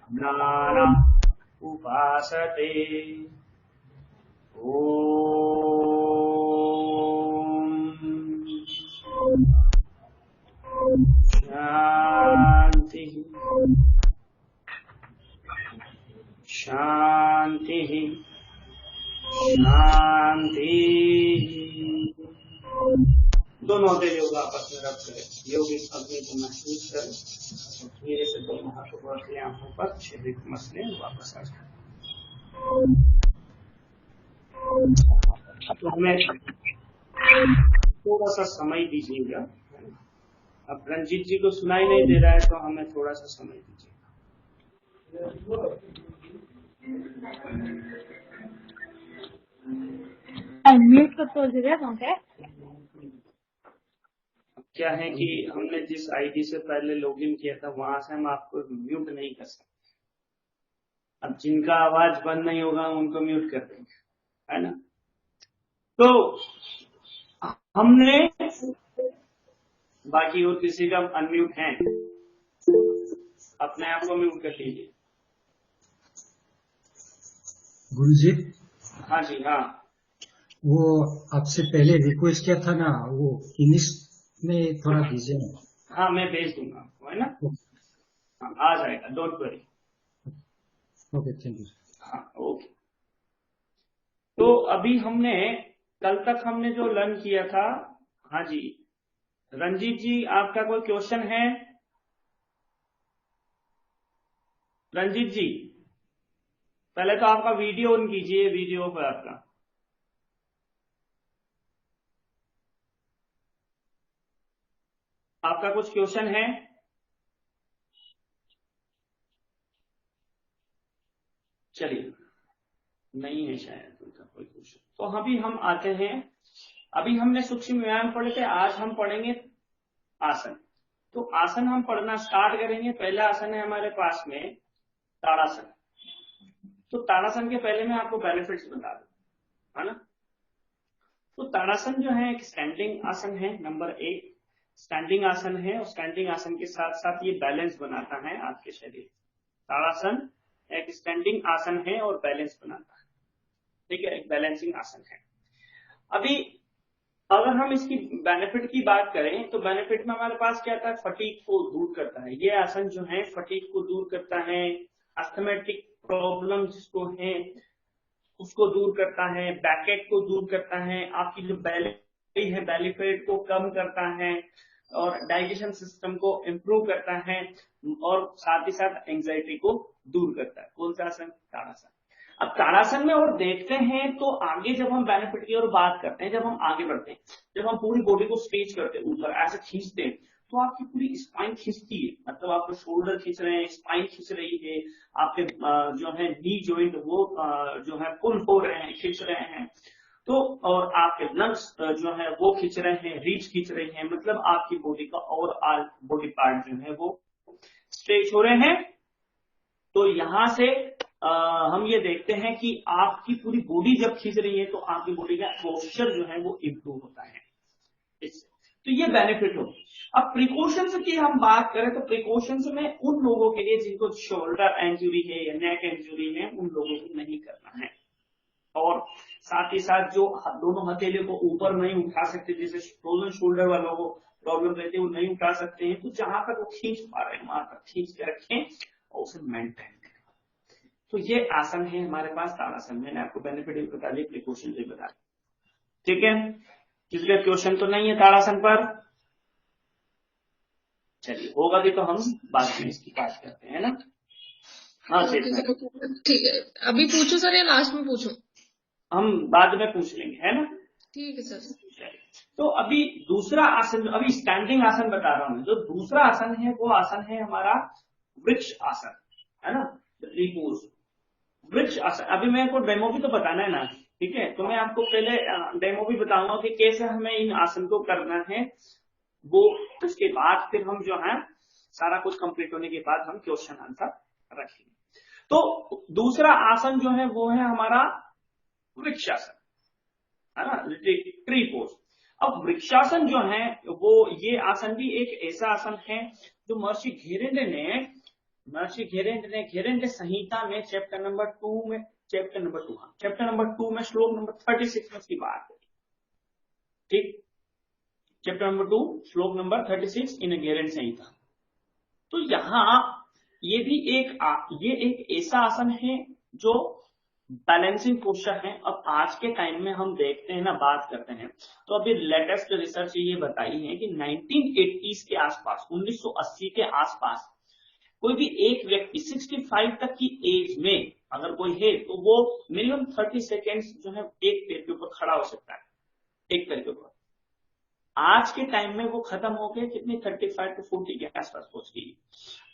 ज्ञाना उपासते। ओम शांति शांति शांति। दोनों हथेली योग आपस में रख कर योगी अग्नि को महसूस करें और धीरे से दोनों हाथों को अपनी आंखों पर शरीर को मसले वापस आ जाए। तो हमें थोड़ा सा समय दीजिएगा। अब रंजीत जी को सुनाई नहीं दे रहा है तो हमें थोड़ा सा समय दीजिएगा। म्यूट कर तो दीजिए क्या? क्या है कि हमने जिस आईडी से पहले लॉगिन किया था वहां से हम आपको म्यूट नहीं कर सकते। अब जिनका आवाज बंद नहीं होगा उनको म्यूट कर देंगे, है ना। तो हमने बाकी और किसी का अनम्यूट है, अपने आप को म्यूट कर लीजिए। गुरुजी, हाँ जी, हाँ वो आपसे पहले रिक्वेस्ट किया था ना, वो इंग्लिश में थोड़ा दीजिए ना। हाँ मैं भेज दूंगा आपको, है ना। हाँ, आ जाएगा, don't worry. Okay, thank you. हाँ ओके। तो अभी हमने कल तक हमने जो लर्न किया था, हाँ जी रंजीत जी आपका कोई क्वेश्चन है? रंजीत जी पहले तो आपका वीडियो ऑन कीजिए, वीडियो पर आपका। आपका कुछ क्वेश्चन है? चलिए, नहीं है शायद उनका कोई क्वेश्चन। तो अभी हम आते हैं, अभी हमने सूक्ष्म व्यायाम पढ़े थे, आज हम पढ़ेंगे आसन। तो आसन हम पढ़ना स्टार्ट करेंगे। पहला आसन है हमारे पास में ताड़ासन। तो ताड़ासन के पहले मैं आपको बेनिफिट्स बता दूं, है ना। तो ताड़ासन जो है एक स्टैंडिंग आसन है, नंबर 1 स्टैंडिंग आसन है, और स्टैंडिंग आसन के साथ साथ ये बैलेंस बनाता है आपके शरीर। ताड़ासन एक स्टैंडिंग आसन है और बैलेंस बनाता है, ठीक है, एक बैलेंसिंग आसन है। अभी अगर हम इसकी बेनिफिट की बात करें तो बेनिफिट में हमारे पास क्या था, फटीग को दूर करता है। ये आसन जो है फटीग को दूर करता है, अस्थमेटिक प्रॉब्लम जिसको है उसको दूर करता है, बैकेट को दूर करता है, आपकी जो बेली है बेली फैट को कम करता है, और डाइजेशन सिस्टम को इम्प्रूव करता है, और साथ ही साथ एंजाइटी को दूर करता है। कौन सा आसन? ताड़ासन। अब ताड़ासन में और देखते हैं तो आगे जब हम बेनिफिट की और बात करते हैं, जब हम आगे बढ़ते हैं, जब हम पूरी बॉडी को स्ट्रेच करते हैं, ऊपर ऐसे खींचते हैं, तो आपकी पूरी स्पाइन खींचती है, मतलब आपके शोल्डर खींच रहे हैं, स्पाइन खींच रही है, आपके जो है नी जॉइंट वो जो है पुल हो रहे हैं, खींच रहे हैं। तो और आपके लंग्स जो है वो खींच रहे हैं, रीच खींच रही है, मतलब आपकी बॉडी का और ऑल बॉडी पार्ट जो है वो स्ट्रेच हो रहे हैं। तो यहां से हम ये देखते हैं कि आपकी पूरी बॉडी जब खींच रही है तो आपकी बॉडी का पोस्चर जो है वो इम्प्रूव होता है इससे। तो ये बेनिफिट हो। अब प्रिकॉशंस की हम बात करें तो प्रिकॉशंस में उन लोगों के लिए जिनको शोल्डर इंजरी है या नेक इंजरी है, उन लोगों को नहीं करना है। और साथ ही साथ जो दोनों हथेलियों को ऊपर नहीं उठा सकते, जैसे फ्रोजन शोल्डर वालों को प्रॉब्लम रहती है, वो नहीं उठा सकते हैं, तो जहां तक वो खींच पा रहे हैं वहां तक खींच के रखें और उसे मेंटेन करें। तो ये आसन है हमारे पास ताड़ासन। मैंने आपको बेनिफिट भी बता दिए, प्रिकॉशन भी बता दिए, ठीक है। किसी का क्वेश्चन तो नहीं है ताड़ासन पर? चलिए, होगा भी तो हम बाद में इसकी बात करते हैं ना। हाँ ठीक है, अभी पूछो सर या लास्ट में पूछो? हम बाद में पूछ लेंगे, है ना। ठीक है सर। तो अभी दूसरा आसन, अभी स्टैंडिंग आसन बता रहा हूं। जो दूसरा आसन है वो आसन है हमारा वृक्ष आसन, है ना, रिपोज वृक्ष आसन। अभी मेरे को डेमो भी तो बताना है ना, ठीक है। तो मैं आपको पहले डेमो भी बताऊंगा कि कैसे हमें इन आसन को करना है, वो उसके बाद फिर हम जो है सारा कुछ कंप्लीट होने के बाद हम क्वेश्चन आंसर रखेंगे। तो दूसरा आसन जो है वो है हमारा वृक्षासन, है ना, ट्री पोज। अब वृक्षासन जो है वो ये आसन भी एक ऐसा आसन है जो महर्षि घेरेंद्र ने महर्षि घेरेंद्र संहिता में चैप्टर नंबर 2 में चैप्टर नंबर 2 में श्लोक नंबर 36 में उसकी बात है। ठीक, चैप्टर नंबर 2 श्लोक नंबर 36 इन घेरेंद्र संहिता। तो यहाँ ये भी एक ऐसा आसन है जो बैलेंसिंग पोस्चर है। अब आज के टाइम में हम देखते हैं ना, बात करते हैं, तो अभी लेटेस्ट रिसर्च ये बताई है कि 1980s के आसपास, 1980 के आसपास कोई भी एक व्यक्ति 65 तक की एज में अगर कोई है तो वो मिनिमम 30 सेकेंड्स जो है एक पैर के ऊपर खड़ा हो सकता है, एक पैर के ऊपर। आज के टाइम में वो खत्म हो गए, कितनी 35 to 40 के आसपास पहुंच गई।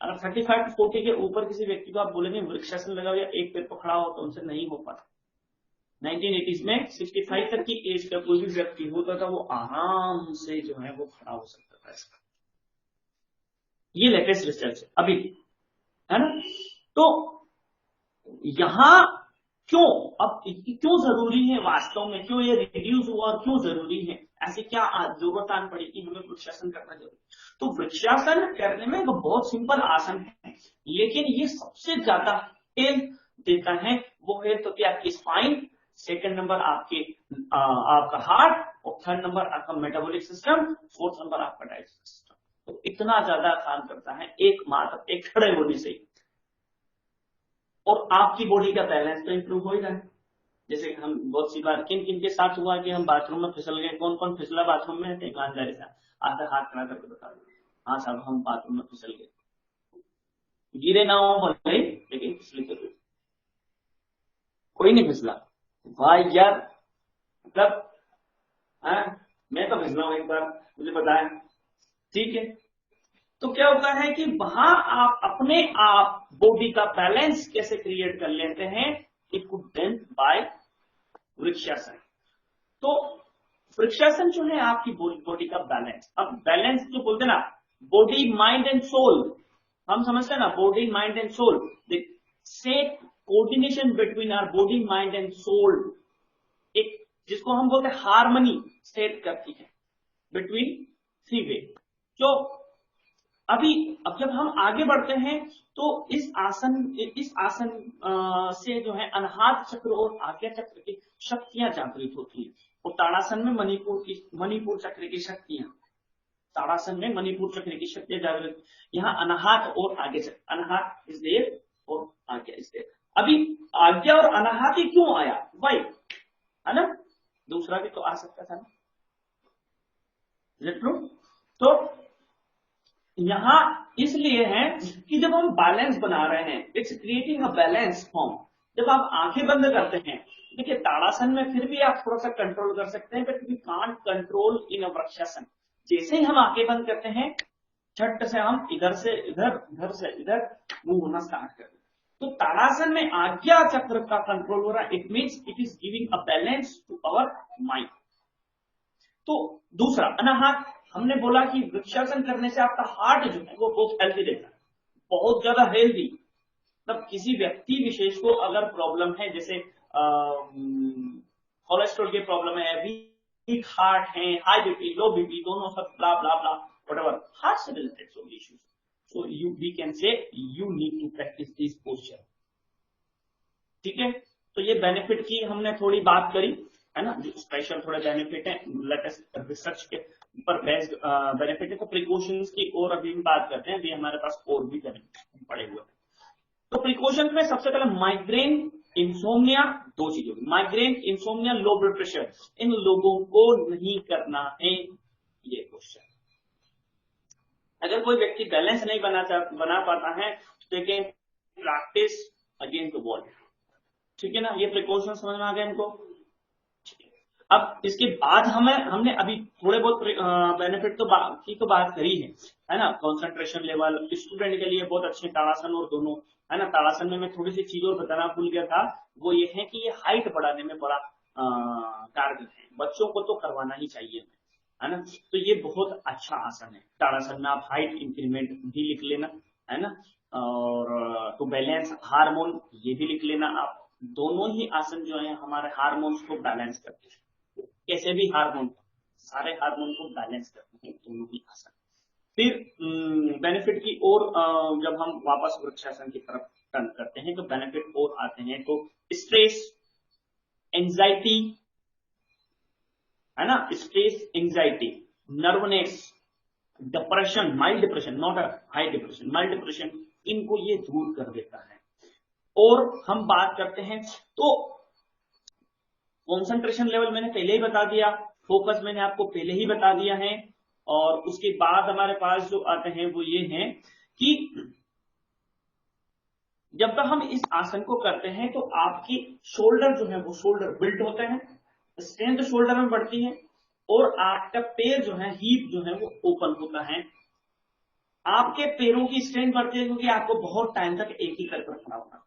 अगर 35 to 40 के ऊपर किसी व्यक्ति को आप बोलेंगे वृक्षासन लगाओ या एक पैर पर खड़ा हो, तो उनसे नहीं हो पाता। 1980s में 65 तक की एज का कोई भी व्यक्ति होता था वो आराम से जो है वो खड़ा हो सकता था। इसका ये लेटेस्ट रिसर्च है अभी, है ना। तो यहां क्यों जरूरी है वास्तव में, क्यों ये रिड्यूस हुआ और क्यों जरूरी है, ऐसी क्या जरूरत आन पड़ी कि हमें वृक्षासन करना जरूरी। तो वृक्षासन करने में वो बहुत सिंपल आसन है, लेकिन ये सबसे ज्यादा हेल्थ देता है। वो हेल्थ होती है आपकी स्पाइन, सेकंड नंबर आपका हार्ट, और थर्ड नंबर आपका मेटाबॉलिक सिस्टम, फोर्थ नंबर आपका डाइजेस्टिव सिस्टम। तो इतना ज्यादा काम करता है एक खड़े होने से। और आपकी बॉडी का बैलेंस तो इंप्रूव हो ही रहा है। जैसे हम बहुत सी बार किन किन के साथ हुआ कि हम बाथरूम में फिसल गए, कौन कौन फिसला बाथरूम में, ईमानदारी से आधा हाथ खड़ा करके बता दो। हाँ साहब, हम बाथरूम में फिसल गए, गिरे ना हो भले लेकिन फिसले जरूर। कोई नहीं फिसला भाई यार, मतलब मैं तो फिसला हूं एक बार, मुझे पता है। ठीक है, तो क्या होता है कि वहां आप अपने आप बॉडी का बैलेंस कैसे क्रिएट कर लेते हैं, it could done by vrikshasana. तो वृक्षासन जो है आपकी बॉडी का बैलेंस। अब बैलेंस जो बोलते हैं ना, बॉडी माइंड एंड सोल, हम समझते हैं ना, body mind and soul, set coordination between our body mind and soul, एक जिसको हम बोलते हैं हार्मनी सेट करती है बिटवीन थ्री वे। जो अब जब हम आगे बढ़ते हैं तो इस आसन से जो है अनाहत चक्र और आज्ञा चक्र की शक्तियां जागृत होती हैं। और ताड़ासन में मणिपुर चक्र की शक्तियां, ताड़ासन में मणिपुर चक्र की शक्तियां जागृत। यहाँ अनाहत और आज्ञा चक्र, अनाहत इज देयर और आज्ञा इज देयर। अभी आज्ञा और अनाहत ही क्यों आया, वाई, है ना, दूसरा भी तो आ सकता था ना। तो यहां इसलिए है कि जब हम बैलेंस बना रहे हैं, it's creating a balance form. जब आप आंखें बंद करते हैं, देखिए ताड़ासन में फिर भी आप थोड़ा सा कंट्रोल कर सकते हैं, but we can't control in a vrikshasana. जैसे ही हम आंखें बंद करते हैं, झट से हम इधर से इधर मूव होना स्टार्ट करते हैं। तो ताड़ासन में आज्ञा चक्र का कंट्रोल हो रहा है, it means it is giving a balance to our mind. तो दूसरा अनाहत, हमने बोला कि वृक्षासन करने से आपका हार्ट जो है वो बहुत हेल्दी रहता है, बहुत ज्यादा हेल्दी। तब किसी व्यक्ति विशेष को अगर प्रॉब्लम है, जैसे कोलेस्ट्रॉल की प्रॉब्लम है, वीक हार्ट है, हाई बीपी, लो बीपी, दोनों सब blah blah blah whatever heart से related so issues, so we can say you need to practise this posture. ठीक है, तो ये बेनिफिट की हमने थोड़ी बात करी, है ना, जो स्पेशल थोड़े बेनिफिट है, लेटेस्ट रिसर्च के पर बेस्ड बेनिफिट है। तो प्रिकॉशंस की और अभी हम बात करते हैं, अभी हमारे पास और भी बेनिफिट पड़े हुए हैं। तो प्रिकॉशंस में सबसे पहले माइग्रेन, इंसोम्निया, दो चीजों, migraine, insomnia, low blood pressure, इन लोगों को नहीं करना है ये क्वेश्चन। अगर कोई व्यक्ति बैलेंस नहीं बना पाता है तो देखिए प्रैक्टिस अगेंस्ट द वॉल। ठीक है ना, ये प्रिकॉशन समझ में आ गया इनको। अब इसके बाद हमने अभी थोड़े बहुत बेनिफिट तो बात करी है ना। कंसंट्रेशन लेवल स्टूडेंट के लिए बहुत अच्छे ताड़ासन और दोनों, है ना। ताड़ासन में मैं थोड़ी सी चीज और बताना भूल गया था, वो ये है कि ये हाइट बढ़ाने में बड़ा कारगर है, बच्चों को तो करवाना ही चाहिए, है ना। तो ये बहुत अच्छा आसन है ताड़ासन में। आप हाइट इंक्रीमेंट भी लिख लेना, है ना, और टू बैलेंस हार्मोन ये भी लिख लेना आप। दोनों ही आसन जो है हमारे हार्मोन्स को बैलेंस करते हैं, कैसे भी हार्मोन, सारे हार्मोन को बैलेंस करते हैं दोनों ही आसन। फिर बेनिफिट की ओर जब हम वापस वृक्षासन की तरफ टर्न करते हैं तो बेनिफिट और आते हैं। तो स्ट्रेस, एंजाइटी, है ना, stress, anxiety, nervousness, depression, mild depression, not a high depression, mild depression, इनको ये दूर कर देता है। और हम बात करते हैं तो कॉन्सेंट्रेशन लेवल मैंने पहले ही बता दिया, फोकस मैंने आपको पहले ही बता दिया है। और उसके बाद हमारे पास जो आते हैं वो ये हैं कि जब तक हम इस आसन को करते हैं तो आपकी शोल्डर जो है वो शोल्डर बिल्ड होते हैं, स्ट्रेंथ शोल्डर में बढ़ती है और आपका पैर जो है, हीप जो है वो ओपन होता है। आपके पैरों की स्ट्रेंथ बढ़ती है क्योंकि आपको बहुत टाइम तक एक ही कर खड़ा होना,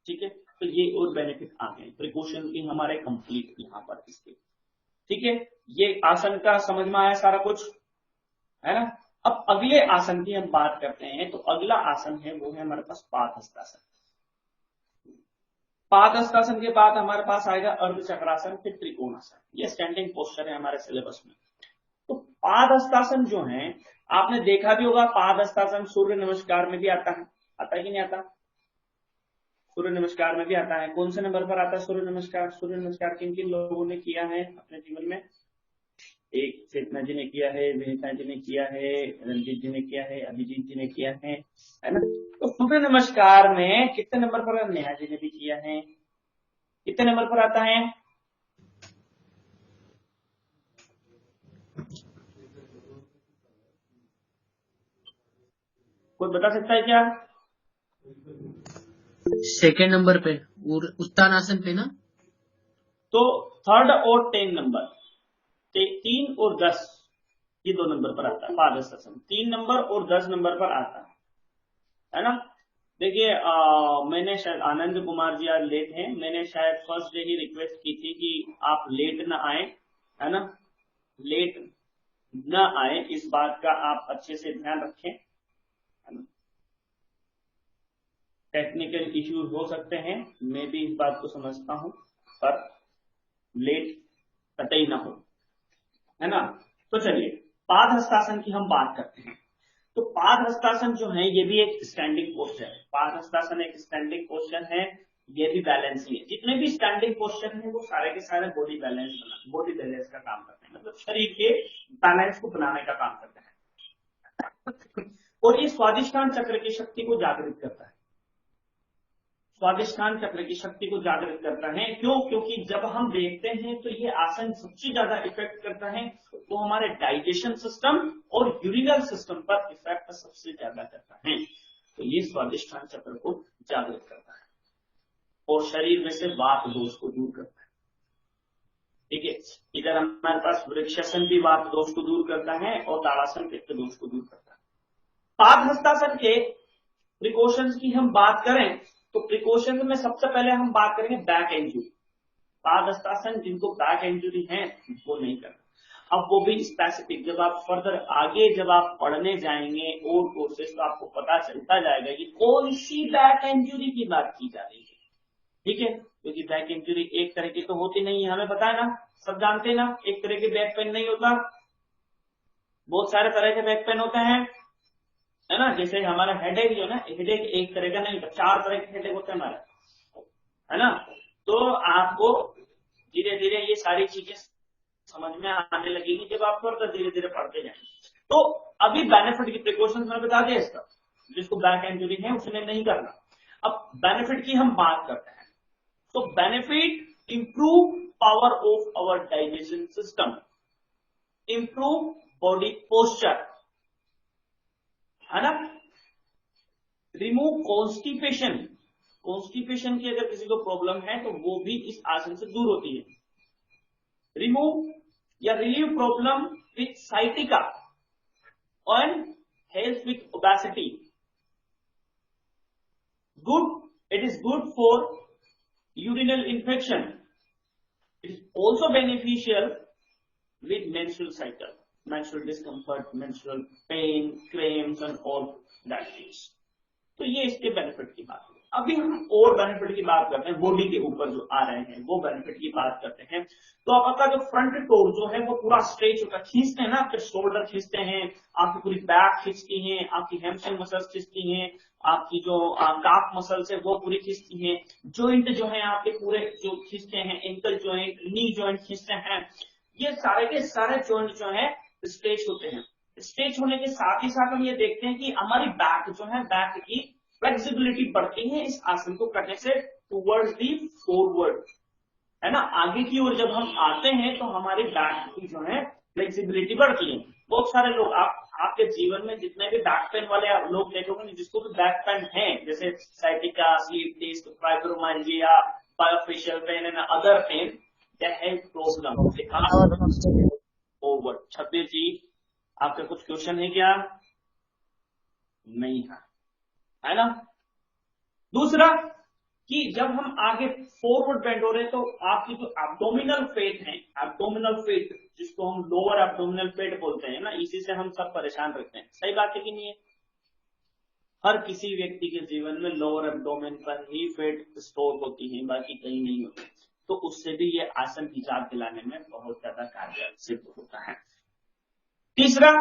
ठीक है। तो ये और बेनिफिट आ गए, प्रिकॉशन की हमारे कंप्लीट यहां पर इसके, ठीक है। ये आसन का समझ में आया सारा कुछ, है ना। अब अगले आसन की हम बात करते हैं तो अगला आसन है वो है हमारे पास पादहस्तासन। पादहस्तासन के बाद हमारे पास आएगा अर्धचक्रासन, फिर त्रिकोणासन। ये स्टैंडिंग पोस्चर है हमारे सिलेबस में। तो पादहस्तासन जो है आपने देखा भी होगा, पादहस्तासन सूर्य नमस्कार में भी आता है, आता है कि नहीं आता? सूर्य नमस्कार में भी आता है। कौन से नंबर पर आता है सूर्य नमस्कार? सूर्य नमस्कार किन किन लोगों ने किया है अपने जीवन में? एक चेतना जी ने किया है, विनीता जी ने किया है, रंजीत जी ने किया है, अभिजीत जी ने किया है ना। तो सूर्य नमस्कार में कितने नंबर पर? नेहा जी ने भी किया है। कितने नंबर पर आता है? कोई बता सकता है क्या? सेकेंड नंबर पे और उत्तानासन पे ना। तो 3rd और 10 नंबर, 3 और 10 ये 2 नंबर पर आता है पादहस्तासन। 3 नंबर और 10 नंबर पर आता है ना। देखिए मैंने शायद, आनंद कुमार जी आज लेट हैं, मैंने शायद फर्स्ट डे ही रिक्वेस्ट की थी कि आप लेट ना आए, है ना, लेट ना आए, इस बात का आप अच्छे से ध्यान रखें, है ना। टेक्निकल इश्यूज हो सकते हैं, मैं भी इस बात को समझता हूं, पर लेट कतई ना हो, है ना। तो चलिए पादहस्तासन की हम बात करते हैं। तो पादहस्तासन जो है ये भी एक स्टैंडिंग पोस्चर है। पादहस्तासन एक स्टैंडिंग पोस्चर है, ये भी बैलेंस ही है। जितने भी स्टैंडिंग पोस्चर हैं वो सारे के सारे बॉडी बैलेंस का काम करते हैं, मतलब शरीर के बैलेंस को बनाने का काम करते हैं। और ये स्वादिष्टान चक्र की शक्ति को जागृत करता है, स्वादिष्टान चक्र की शक्ति को जागृत करता है। क्यों? क्योंकि जब हम देखते हैं तो ये आसन सबसे ज्यादा इफेक्ट करता है वो हमारे डाइजेशन सिस्टम और यूरिनल सिस्टम पर इफेक्ट सबसे ज्यादा करता है। तो ये स्वादिष्टान चक्र को जागृत करता है और शरीर में से वात दोष को दूर करता है, ठीक है। इधर हमारे पास वृक्षासन भी वात दोष को दूर करता है और ताड़ासन पित्त दोष को दूर करता है। पादहस्तासन के प्रिकॉशंस की हम बात करें तो प्रिकॉशन में सबसे पहले हम बात करेंगे बैक इंजुरी। पादहस्तासन जिनको बैक इंजुरी है वो नहीं करना। अब वो भी स्पेसिफिक, जब आप फर्दर आगे जब आप पढ़ने जाएंगे और कोर्सेज तो आपको पता चलता जाएगा कि कौन सी बैक इंजुरी की बात की जा रही है, ठीक है। क्योंकि बैक इंजुरी एक तरह की तो होती नहीं है, हमें पता है ना, सब जानते हैं ना, एक तरह के बैक पेन नहीं होता, बहुत सारे तरह के बैक पेन होते हैं, है ना। जैसे हमारा हेडेक जो है ना, हेडेक एक तरह का नहीं होता, 4 तरह के हेडेक होते हैं हमारे, है ना। तो आपको धीरे धीरे ये सारी चीजें समझ में आने लगेगी जब आप थोड़ा धीरे धीरे पढ़ते जाएंगे। तो अभी बेनिफिट की प्रिकॉशंस मैंने बता दिया इसका, जिसको बैक इंजुरी है उसने नहीं करना। अब बेनिफिट की हम बात करते हैं। तो benefit, improve power of our digestion system, improve body posture, है ना, रिमूव कॉन्स्टिपेशन। कॉन्स्टिपेशन की अगर किसी को प्रॉब्लम है तो वो भी इस आसन से दूर होती है। रिमूव या relieve problem with sciatica and help with obesity. Good, it is good for urinal infection. It is also beneficial with menstrual cycle, menstrual discomfort, menstrual pain, cramps and all that things। तो ये इसके benefit की बात है। अभी हम और benefit की बात करते हैं, बॉडी के ऊपर जो आ रहे हैं वो बेनिफिट की बात करते हैं। तो आपका जो फ्रंट टोर जो है वो पूरा स्ट्रेच होता है, खींचते हैं ना, आपके शोल्डर खींचते हैं, आपकी पूरी बैक खींचती है, आपकी हैमस्ट्रिंग मसल्स खींचती हैं, आपकी जो काफ मसल्स है वो पूरी खींचती हैं, जॉइंट जो है आपके पूरे जो खींचते हैं, एंकल जॉइंट, नी जॉइंट खींचते हैं, ये सारे के सारे जॉइंट जो है स्ट्रेच होते हैं। स्ट्रेच होने के साथ ही साथ हम ये देखते हैं कि हमारी बैक जो है, बैक की फ्लेक्सिबिलिटी बढ़ती है इस आसन को करने से टूवर्ड्स दी फॉरवर्ड, है ना, आगे की ओर जब हम आते हैं तो हमारी बैक की जो है फ्लेक्सिबिलिटी बढ़ती है। बहुत सारे लोग आपके जीवन में जितने भी बैक पेन वाले आप लोग देखोगे, जिसको भी बैक पेन है, जैसे sciatica, slip disc, fibromyalgia, myofascial pain and other pain, that have problem forward. Shabbir ji, आपका कुछ क्वेश्चन है क्या? नहीं है ना। दूसरा कि जब हम आगे फॉरवर्ड बेंड हो रहे हैं तो आपकी जो एब्डोमिनल फेट है, एब्डोमिनल फेट जिसको हम लोअर एब्डोमिनल फेट बोलते हैं ना, इसी से हम सब परेशान रहते हैं। सही बात है कि नहीं है? हर किसी व्यक्ति के जीवन में लोअर एब्डोमेन पर ही फेट स्टोर होती है, बाकी कहीं नहीं होती। तो उससे भी ये आसन हिजाब दिलाने में बहुत ज्यादा कारगर सिद्ध होता है। तीसरा,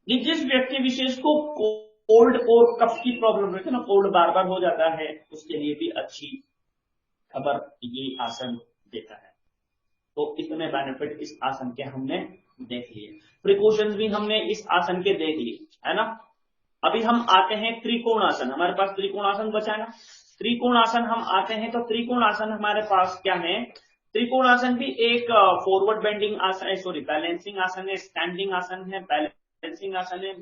कि जिस व्यक्ति विशेष को कोल्ड और कफ की प्रॉब्लम रहती है ना, कोल्ड बार बार हो जाता है, उसके लिए भी अच्छी खबर ये आसन देता है। तो इतने बेनिफिट इस आसन के हमने देख लिए, प्रिकॉशंस भी हमने इस आसन के देख लिए, है ना। अभी हम आते हैं त्रिकोण आसन, हमारे पास त्रिकोण आसन बचा है ना। त्रिकोण आसन हम आते हैं तो त्रिकोण आसन हमारे पास क्या है? त्रिकोण आसन भी एक फॉरवर्ड बेंडिंग आसन है, सॉरी बैलेंसिंग आसन है, स्टैंडिंग आसन है, बैलेंसिंग आसन है,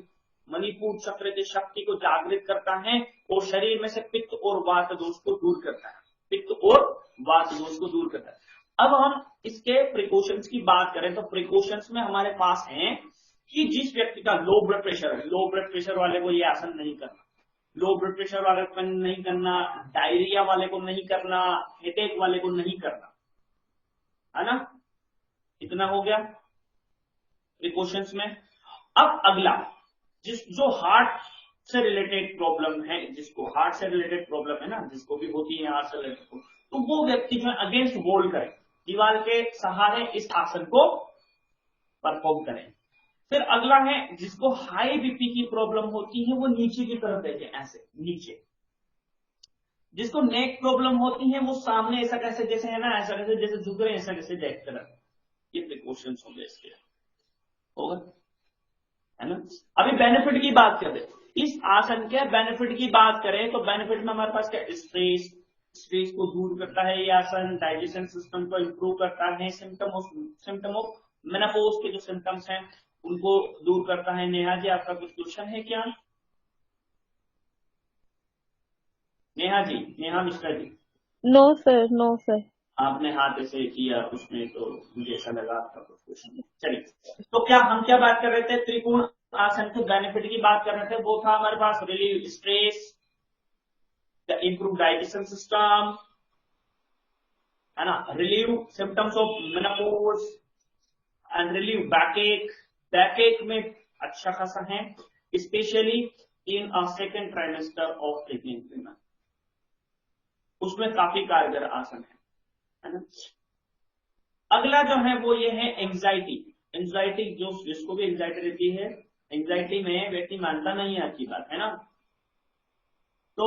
मणिपुर चक्र की शक्ति को जागृत करता है और शरीर में से पित्त और वात दोष को दूर करता है, पित्त और वात दोष को दूर करता है। अब हम इसके प्रिकॉशंस की बात करें तो प्रिकॉशंस में हमारे पास है कि जिस व्यक्ति का लो ब्लड प्रेशर है, लो ब्लड प्रेशर वाले को ये आसन नहीं करना, लो ब्लड प्रेशर वाले को नहीं करना, डायरिया वाले को नहीं करना, हेडेक वाले को नहीं करना, है ना। इतना हो गया प्रिकॉशंस में। अब अगला, जो हार्ट से रिलेटेड प्रॉब्लम है, जिसको हार्ट से रिलेटेड प्रॉब्लम है ना, जिसको भी होती है हार्ट से रिलेटेड, तो वो व्यक्ति जो है अगेंस्ट वॉल करे, दीवार के सहारे इस आसन को परफॉर्म करें। फिर अगला है जिसको हाई बीपी की प्रॉब्लम होती है, वो नीचे की तरफ देखें, ऐसे नीचे। जिसको नेक प्रॉब्लम होती है वो सामने ऐसा कैसे, जैसे है ना, ऐसा कैसे जैसे झुक रहे हैं, ऐसा कैसे देखते रहे। ये प्रिकॉशंस होंगे इसके, होगा, है ना। अभी बेनिफिट की बात करें, इस आसन के बेनिफिट की बात करें तो बेनिफिट में हमारे पास क्या, स्ट्रेस को दूर करता है ये आसन, डाइजेशन सिस्टम को इंप्रूव करता है, सिम्टम ऑफ मेनोपॉज के जो सिम्टम्स हैं उनको दूर करता है। नेहा जी, आपका कुछ क्वेश्चन है क्या? Neha ji, Neha Mishra ji. No sir, no sir. आपने हाथ ऐसे किया उसमें तो मुझे ऐसा लगा आपका कुछ क्वेश्चन। चलिए, तो क्या हम क्या बात कर रहे थे? त्रिकोण आसन के बेनिफिट की बात कर रहे थे। वो था हमारे पास relieve stress, improve digestion system, है ना, relieve symptoms of menopause and relieve backache. Backache में अच्छा खासा है, specially in second trimester of pregnant women, उसमें काफी कारगर आसन है ना। अगला जो है वो ये है एंजाइटी। एंजाइटी जो जिसको भी एंजाइटी रहती है, एंजाइटी में व्यक्ति मानता नहीं है अच्छी बात, है ना। तो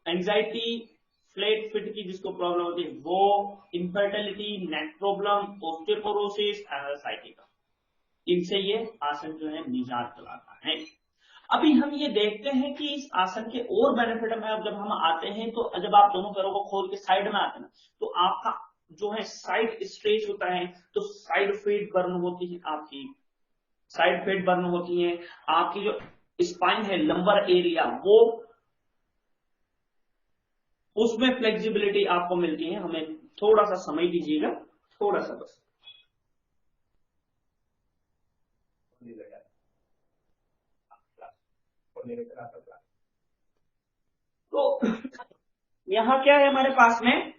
एंजाइटी, फ्लैट फिट की जिसको प्रॉब्लम होती है वो, इनफर्टिलिटी, नेक प्रॉब्लम, ऑस्टियोपोरोसिस, साइटिका, इनसे ये आसन जो है निजात दिलाता है। अभी हम ये देखते हैं कि इस आसन के और बेनिफिट में अब जब हम आते हैं तो जब आप दोनों पैरों को खोल के साइड में आते हैं ना, तो आपका जो है साइड स्ट्रेच होता है, तो साइड फेट बर्न होती है, आपकी साइड फेट बर्न होती है, आपकी जो स्पाइन है, लंबर एरिया, वो उसमें फ्लेक्सिबिलिटी आपको मिलती है। हमें थोड़ा सा समय दीजिएगा, थोड़ा सा बस। तो यहां क्या है हमारे पास में,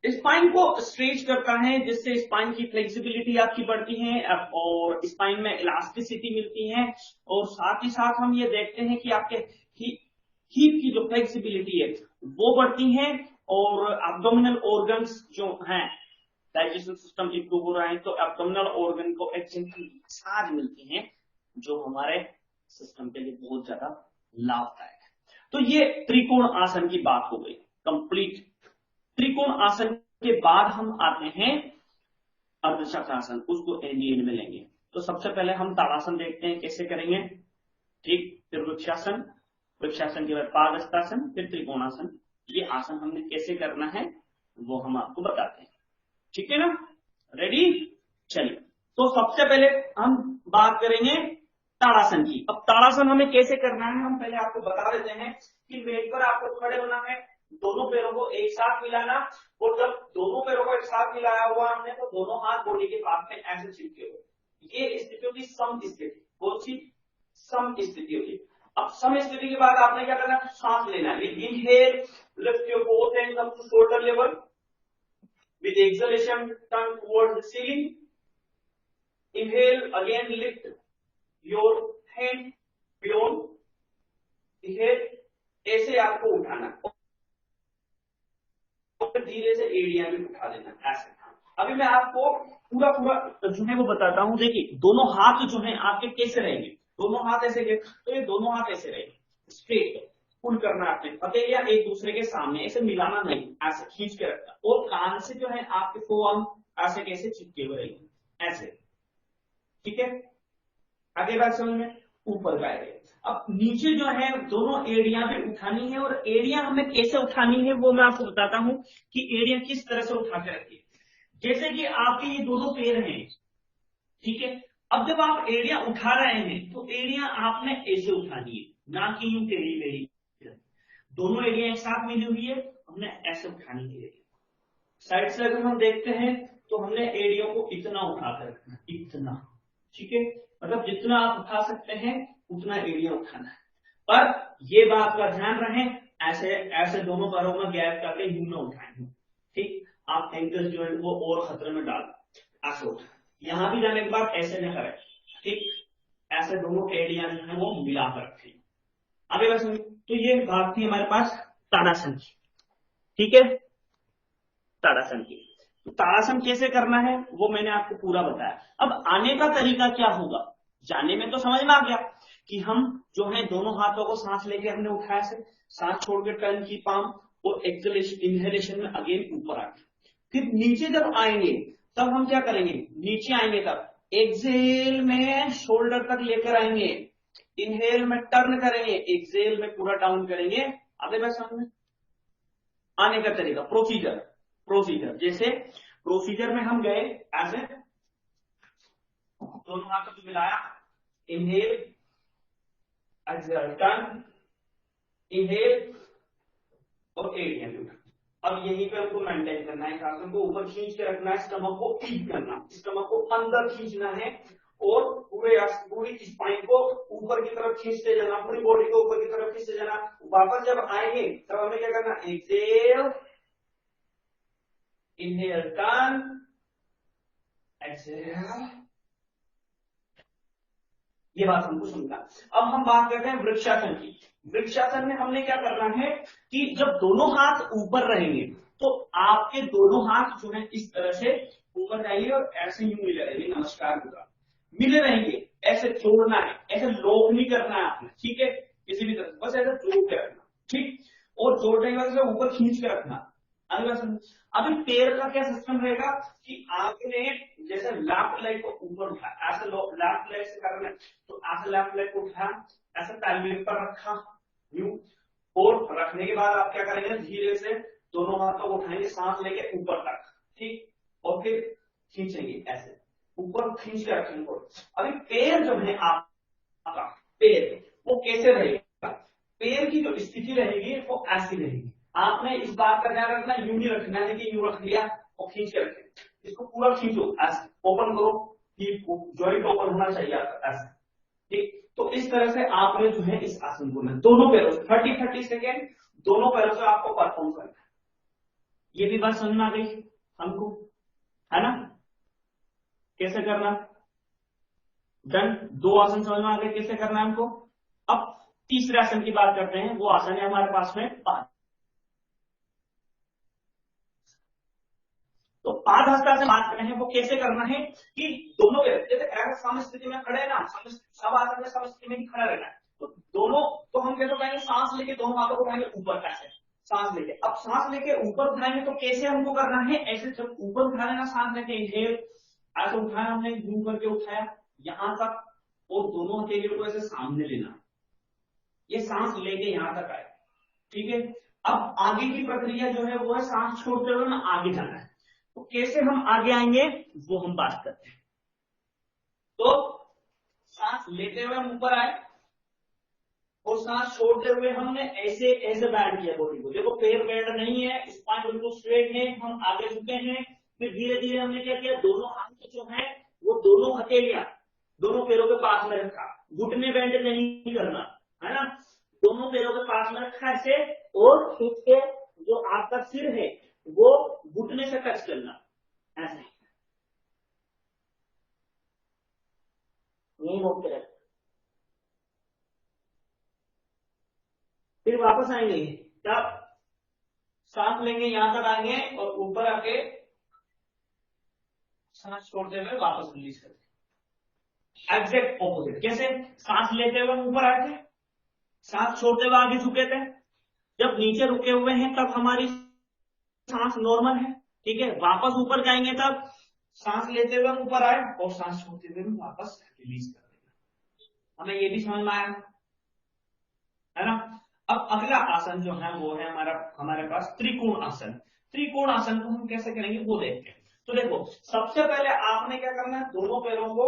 स्पाइन को स्ट्रेच करता है, जिससे स्पाइन की फ्लेक्सिबिलिटी आपकी बढ़ती है और स्पाइन में इलास्टिसिटी मिलती है। और साथ ही साथ हम ये देखते हैं कि आपके हीप की जो फ्लेक्सिबिलिटी है वो बढ़ती है, और एब्डोमिनल ऑर्गन्स जो हैं, डाइजेशन सिस्टम इंप्रूव हो रहा है तो एब्डोमिनल ऑर्गन को एक्सरसाइज मिलती है जो हमारे सिस्टम के लिए बहुत ज्यादा लाभदायक है। तो ये त्रिकोण आसन की बात हो गई कंप्लीट। त्रिकोण आसन के बाद हम आते हैं अर्धचक्रासन, उसको एंड में लेंगे। तो सबसे पहले हम ताड़ासन देखते हैं कैसे करेंगे, ठीक, फिर वृक्षासन, वृक्षासन के बाद पादहस्तासन, फिर त्रिकोणासन। ये आसन हमने कैसे करना है वो हम आपको बताते हैं, ठीक है ना, रेडी। चलिए, तो सबसे पहले हम बात करेंगे ताड़ासन की। अब ताड़ासन हमें कैसे करना है हम पहले आपको बता देते हैं कि मेज पर आपको खड़े होना है, दोनों पैरों को एक साथ मिलाना, और जब दोनों पैरों को एक साथ मिलाया हुआ हमने तो दोनों हाथ बॉडी के पास में ऐसे चिपके हुए। ये स्थिति होगी सम स्थिति, कौन सी, सम स्थिति होगी। अब सम स्थिति के बाद आपने क्या करना है, सांस लेना है। Inhale, lift your both hands up to shoulder level, with exhalation turn towards the ceiling. Inhale, again lift your hand beyond, inhale, ऐसे आपको उठाना, और धीरे से एड़ियां भी उठा देना ऐसे। अभी मैं आपको पूरा जो है वो बताता हूं। देखिए, दोनों हाथ जो है आपके कैसे रहेंगे, दोनों हाथ ऐसे गए तो ये दोनों हाथ ऐसे रहेंगे, स्ट्रेट पुल करना आपने, हथेलियां एक दूसरे के सामने, ऐसे मिलाना नहीं, ऐसे खींच के रखना, और कान से जो है आपके फोआर्म ऐसे कैसे चिपके हुए रहेंगे ऐसे, ठीक है। आगे बात समझ में, ऊपर जाएंगे। अब नीचे जो है दोनों एड़ियां भी उठानी है, और एड़ियां हमें कैसे उठानी है वो मैं आपको बताता हूं कि एड़ियां किस तरह से उठा के रखिए। जैसे कि आपके ये दोनों पैर हैं, ठीक है। अब जब आप एड़ियां उठा रहे हैं तो एड़ियां आपने ऐसे उठानी है, ना कि यूं टेढ़ी मेढ़ी। दोनों एड़ियां एक साथ मिली हुई है, हमने ऐसे उठानी है। साइड से अगर हम देखते हैं तो हमने एड़ियों को इतना उठाकर रखना, इतना, ठीक है। मतलब जितना आप उठा सकते हैं उतना एड़ियां उठाना है, पर ये बात का ध्यान रहे ऐसे ऐसे दोनों पैरों में गैप करके यूं ना उठाएं, ठीक। आप एंकल जो है वो और खतरे में डाल, ऐसे उठा, यहां भी जाने के बाद ऐसे न करें, ठीक। ऐसे दोनों एड़ियां जो है वो मिलाकर रखें। अभी बस, तो ये बात थी हमारे पास ताड़ासन की, ठीक है, ताड़ासन की। तो ताड़ासन कैसे करना है वो मैंने आपको पूरा बताया। अब आने का तरीका क्या होगा, जाने में तो समझ में आ गया कि हम जो है दोनों हाथों को सांस लेके हमने उठाया से, सांस छोड़ के टर्न की पाम, और एक्सहेलेशन इनहेलेशन में अगेन ऊपर आके, फिर नीचे जब आएंगे तब हम क्या करेंगे, नीचे आएंगे तब एक्सहेल में शोल्डर तक लेकर आएंगे, इनहेल में टर्न करेंगे, एक्सहेल में पूरा डाउन करेंगे। आगे बात समझ में, आने का तरीका, प्रोसीजर जैसे प्रोसीजर में हम गए ऐसे, दोनों हाथों को मिलाया, इनहेल, एक्सहेल, टर्न, इनहेल, और एड़ियां भी उठा। अब यहीं पे हमको मेंटेन करना है, आसन को ऊपर खींच के रखना है, स्टमक को कीप करना, स्टमक को अंदर खींचना है, और पूरी स्पाइन को ऊपर की तरफ खींचते जाना, पूरी बॉडी को ऊपर की तरफ खींचते जाना। वापस जब आएंगे तब हमें क्या करना, एक्सहेल, इनहेल, टर्न, एक्सहेल, ये बात हमको सुनना। अब हम बात करते हैं वृक्षासन की। वृक्षासन में हमने क्या करना है कि जब दोनों हाथ ऊपर रहेंगे तो आपके दोनों हाथ जो है इस तरह से ऊपर जाएंगे और ऐसे ही मिले रहेंगे, नमस्कार पूरा मिले रहेंगे, ऐसे छोड़ना है, ऐसे लॉक नहीं करना है आपने, ठीक है, किसी भी तरह से बस ऐसे जोड़ के रखना, ठीक। और जोड़ने के बाद ऊपर खींच के रखना। अभी पैर का क्या सिस्टम रहेगा कि आपने जैसे लेफ्ट लेग को ऊपर उठाया, ऐसे लेफ्ट लेग से करना, तो ऐसे लेफ्ट लेग को उठाया, ऐसे पैल्विक पर रखा यूं, और रखने के बाद आप क्या करेंगे, धीरे से दोनों हाथों को उठाएंगे, सांस लेके ऊपर तक, ठीक, और फिर खींचेंगे, ऐसे ऊपर खींच के रखेंगे। अभी पैर जो है आपका पैर वो कैसे रहेगा, पैर की जो स्थिति रहेगी वो ऐसी रहेगी। आपने इस बात का ध्यान रखना, यूं नहीं रखना है कि यूं रख लिया और खींच के रखें, इसको पूरा खींचो, ऐसे ओपन करो, जॉइंट ओपन होना चाहिए आपका, ऐसे, ठीक। तो इस तरह से आपने जो है इस आसन को दोनों पैरों से 30 सेकेंड दोनों पैरों से आपको परफॉर्म करना है। ये भी बात समझ में आ गई हमको, है ना, कैसे करना, डन। 2 आसन समझ में आ गए कैसे करना है हमको। अब तीसरे आसन की बात करते हैं, वो आसन है हमारे पास में पाद। तो पाद हस्तासन बात करते हैं, वो कैसे करना है कि दोनों के जैसे अगर सम स्थिति में खड़े हैं ना, सब आसन में सम स्थिति में ही खड़ा रहना है, तो दोनों, तो हम कैसे उठाएंगे, सांस लेके दोनों हाथों को उठाएंगे ऊपर, कैसे सांस लेके। अब सांस लेके ऊपर उठाएंगे तो कैसे हमको करना है, ऐसे जब ऊपर उठा लेना सांस लेके, इनहेल ऐसे उठाया हमने, घूम करके उठाया यहां तक, और दोनों हथेलियों को ऐसे सामने लेना, ये सांस लेके यहां तक आए, ठीक है। अब आगे की प्रक्रिया जो है वो है सांस छोड़ते हुए ना आगे जाना है। तो कैसे हम आगे आएंगे वो हम बात करते हैं। तो सांस लेते हुए हम ऊपर आए और सांस छोड़ते हुए हमने ऐसे ऐसे बैंड किया बॉडी को, देखो पैर बैंड नहीं है, स्पाइन बिल्कुल स्ट्रेट है, हम आगे झुके हैं। फिर धीरे धीरे हमने क्या किया, दोनों हाथ जो है वो दोनों हथेलियां दोनों पैरों के पास में रखा, घुटने बैंड नहीं करना है ना, दोनों पैरों के पास में रखा ऐसे, और खुद के जो आपका सिर है वो घुटने से टच करना ऐसे, यही रोक के रखना। फिर वापस आएंगे, तब सांस लेंगे यहां तक आएंगे और ऊपर आके सांस छोड़ते हुए वापस रिलीज करते। एग्जैक्ट ऑपोजिट, कैसे, सांस लेते हुए ऊपर आए थे, सांस छोड़ते हुए आगे झुके थे, जब नीचे रुके हुए हैं तब हमारी सांस नॉर्मल है, ठीक है। वापस ऊपर जाएंगे तब सांस लेते हुए ऊपर आए और सांस छोड़ते हुए वापस रिलीज कर देगा। हमें ये भी समझ में आया है ना। अब अगला आसन जो है वो है हमारे पास त्रिकोण आसन। त्रिकोण आसन को हम कैसे करेंगे वो देखते हैं। तो देखो, सबसे पहले आपने क्या करना है, दोनों पैरों को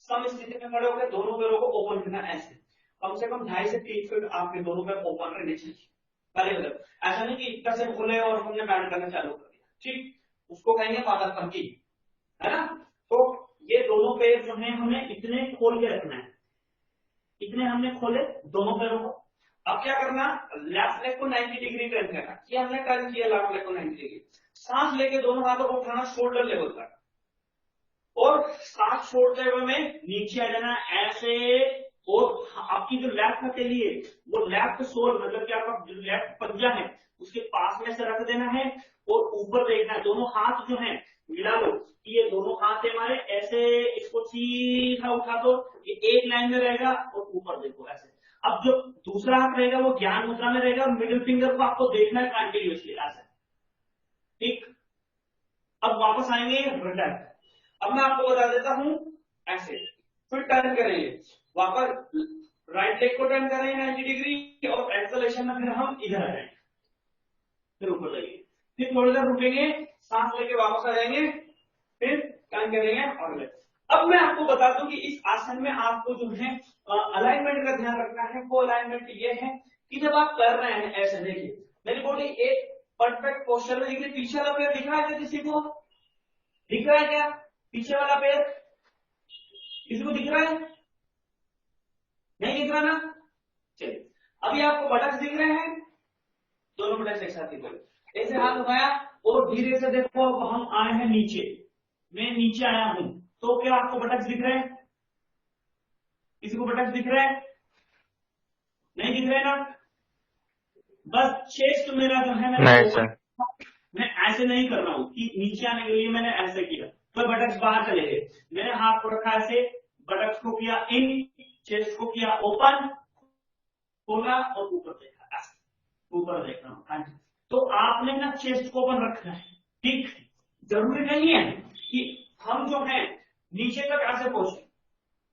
सम स्थिति में खड़े होकर दोनों पैरों को ओपन करना, ऐसे कम से कम 2.5 से 3 फीट आपके दोनों पैर ओपन रहने चाहिए। पहले ऐसा नहीं कि इतना से खोले और हमने बैंड करना चालू कर दिया, ठीक, उसको कहेंगे पादस्पर्शी, है ना। तो ये दोनों पैर जो है हमें इतने खोल के रखना है, इतने हमने खोले दोनों पैरों को। अब क्या करना, लेफ्ट लेग को 90 डिग्री टर्न करना, ये हमने टर्न किया लेफ्ट लेग को 90 डिग्री। सांस लेके दोनों हाथों को उठाना शोल्डर लेवल तक, और सांस छोड़ते हुए में नीचे आ जाना ऐसे, और आपकी जो लेफ्ट हथेली है वो लेफ्ट सोल मतलब कि आपका जो लेफ्ट पंजा है उसके पास में से रख देना है और ऊपर देखना है। दोनों हाथ जो है मिला लो, ये दोनों हाथ है हमारे, ऐसे इसको सीधा उठा दो, ये एक लाइन में रहेगा और ऊपर देखो ऐसे। अब जो दूसरा हाथ रहेगा वो ज्ञान मुद्रा में रहेगा, मिडिल फिंगर को आपको देखना है कंटिन्यूअसली ऐसे, ठीक। अब वापस आएंगे रिटर्न। अब मैं आपको बता देता हूं ऐसे, फिर टर्न करेंगे, वापस राइट लेग को टर्न करेंगे 90 डिग्री, और एक्सेलेरेशन में फिर हम इधर आ जाएंगे, फिर ऊपर जाएंगे, फिर थोड़ी देर रुकेंगे, सांस लेके वापस आ जाएंगे, फिर टर्न करेंगे और ले। अब मैं आपको बता दूं कि इस आसन में आपको जो है अलाइनमेंट का ध्यान रखना है। वो अलाइनमेंट ये है कि जब आप कर रहे हैं ऐसे, देखिए मेरी बॉडी एक परफेक्ट पोस्चर में, देखिए पीछे वाला पैर दिख रहा है क्या किसी को, दिख रहा है क्या पीछे वाला पैर, किसी को दिख रहा है, नहीं दिख रहा ना, चलिए। अभी आपको बटक्स दिख रहे हैं, दोनों बटक्स एक साथ दिख रहे, ऐसे हाथ उठाया और धीरे से देखो अब हम आए हैं नीचे, मैं नीचे आया हूं, तो क्या आपको बटक्स दिख रहे हैं, किसी को बटक्स दिख रहे हैं, नहीं दिख रहे ना, बस चेस्ट मेरा जो है मैं ऐसे नहीं कर रहा हूं कि नीचे आने के लिए मैंने ऐसे किया तो बटक्स बाहर चले गए, मैंने हाथ को रखा ऐसे, बटक्स को किया इन, चेस्ट को किया ओपन, खोला और ऊपर देखा, ऊपर देख रहा हूं। तो आपने ना चेस्ट को ओपन रखना है, ठीक। जरूरी नहीं है कि हम जो है नीचे तक ऐसे पहुंचे,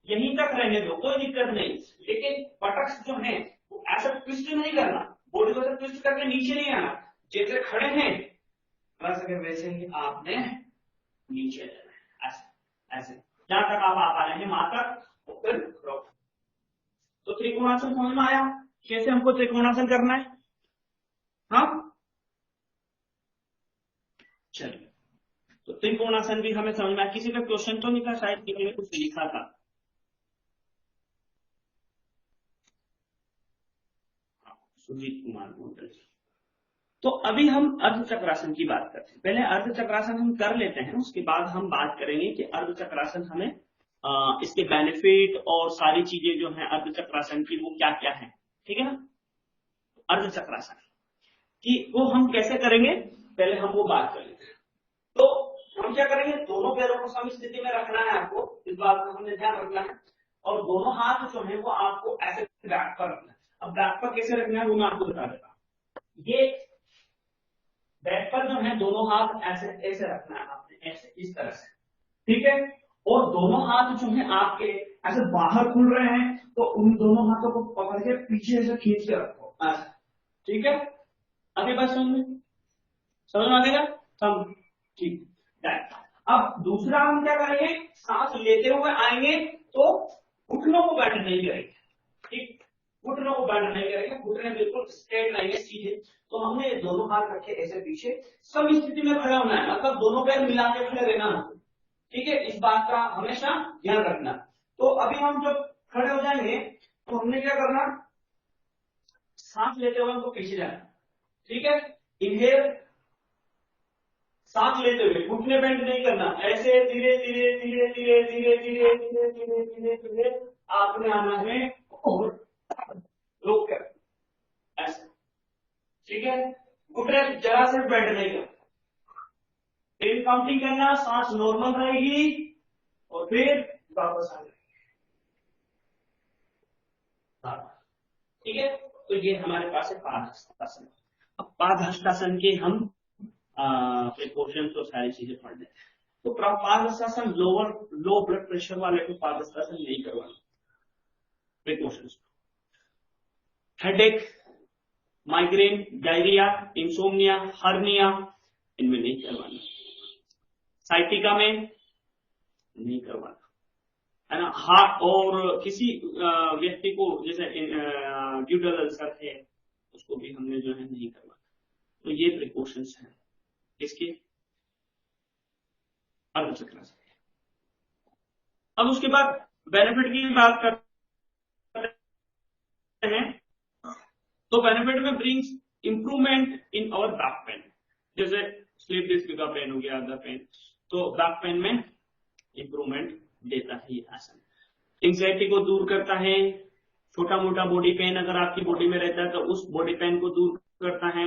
यहीं तक रहने दो, कोई दिक्कत नहीं, लेकिन बटक्स जो है वो ऐसा ट्विस्ट नहीं करना, बॉडी को ट्विस्ट करके नीचे नहीं आना, जैसे खड़े हैं वैसे ही आपने नीचे जाना है, ऐसे ऐसे जहां तक आप आ पा रहे हैं वहां तक, फिर रोक। तो त्रिकोणासन समझ में आया कैसे हमको त्रिकोणासन करना है, हाँ चलिए। तो त्रिकोणासन भी हमें समझ में आया। किसी का क्वेश्चन तो नहीं था, शायद किसी ने कुछ लिखा था, सुजीत कुमार मंडल जी। तो अभी हम अर्धचक्रासन की बात करते हैं। पहले अर्धचक्रासन हम कर लेते हैं, उसके बाद हम बात करेंगे कि अर्धचक्रासन हमें इसके बेनिफिट और सारी चीजें जो है अर्धचक्रासन की वो क्या क्या है, ठीक है ना। अर्धचक्रासन कि वो हम कैसे करेंगे, पहले हम वो बात कर लेते हैं। तो हम क्या करेंगे, दोनों पैरों को सम स्थिति में रखना है आपको, इस बात का हमने ध्यान रखना है। और दोनों हाथ जो है वो आपको ऐसे बैक पर रखना है। अब बैक पर कैसे रखना है वो मैं आपको बता देता हूँ। ये बैक पर जो है दोनों हाथ ऐसे ऐसे रखना है आपने, ऐसे इस तरह से, ठीक है। और दोनों हाथ जो है आपके ऐसे बाहर खुल रहे हैं, तो उन दोनों हाथों को पकड़ के पीछे से खींच के रखो ऐसे, ठीक है। अभी बात समझ में आ गया सब, ठीक है। अब दूसरा हम क्या करेंगे, सांस लेते हुए आएंगे तो घुटनों को बैंड नहीं करेंगे, ठीक, घुटनों को बैंड नहीं करेंगे, घुटने बिल्कुल स्ट्रेट रहेंगे सीधे। तो हमने दोनों हाथ रखे ऐसे पीछे, सब स्थिति में खड़ा होना है, मतलब दोनों पैर मिला के खड़े रहना है, ठीक है। इस बात का हमेशा ध्यान रखना। तो अभी हम जब खड़े हो जाएंगे तो हमने क्या करना, सांस लेते हुए हमको पीछे जाना, ठीक है। इनहेल, सांस लेते हुए घुटने बेंड नहीं करना, ऐसे धीरे धीरे धीरे धीरे धीरे धीरे धीरे धीरे धीरे धीरे आपने आना है और रोक कर ऐसे, ठीक है। घुटने जरा से बेंड नहीं करना, 10 काउंटिंग करना, सांस नॉर्मल रहेगी और फिर वापस आ जाएगी, ठीक है। तो ये हमारे पास है पादहस्तासन। अब पादहस्तासन के हम प्रिकॉशन तो सारी चीजें पढ़ लेते हैं। तो पादहस्तासन लो ब्लड प्रेशर वाले को पादहस्तासन नहीं करवाना। Precautions, headache, migraine, diarrhoea, insomnia, hernia, इनमें नहीं करवाना। साइटिका में नहीं करवाना, है ना। हार्ट और किसी व्यक्ति को जैसे ड्यूडल अल्सर है उसको भी हमने जो है नहीं करवाना। तो ये प्रिकॉशंस हैं इसके अर्धचक्रासन। अब उसके बाद बेनिफिट की बात करते हैं। तो बेनिफिट में brings improvement in our back pain, जैसे स्लीप डिस्क का पेन हो गया, अदर पेन, तो बैक पेन में इंप्रूवमेंट देता है ये आसन। एंग्जाइटी को दूर करता है, छोटा मोटा बॉडी पेन अगर आपकी बॉडी में रहता है तो उस बॉडी पेन को दूर करता है।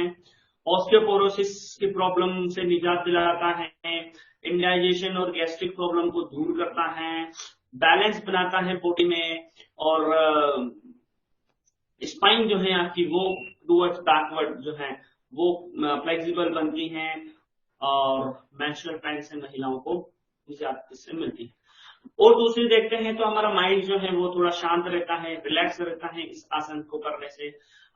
ऑस्टियोपोरोसिस की प्रॉब्लम से निजात दिलाता है, इंडाइजेशन और गैस्ट्रिक प्रॉब्लम को दूर करता है, बैलेंस बनाता है बॉडी में, और स्पाइन जो है आपकी वो टूवर्ड्स बैकवर्ड जो है वो फ्लेक्सिबल बनती है, और मेंस्ट्रुअल पेन से महिलाओं को निजात इससे मिलती है। और दूसरी देखते हैं तो हमारा माइंड जो है वो थोड़ा शांत रहता है, रिलैक्स रहता है। इस आसन को करने से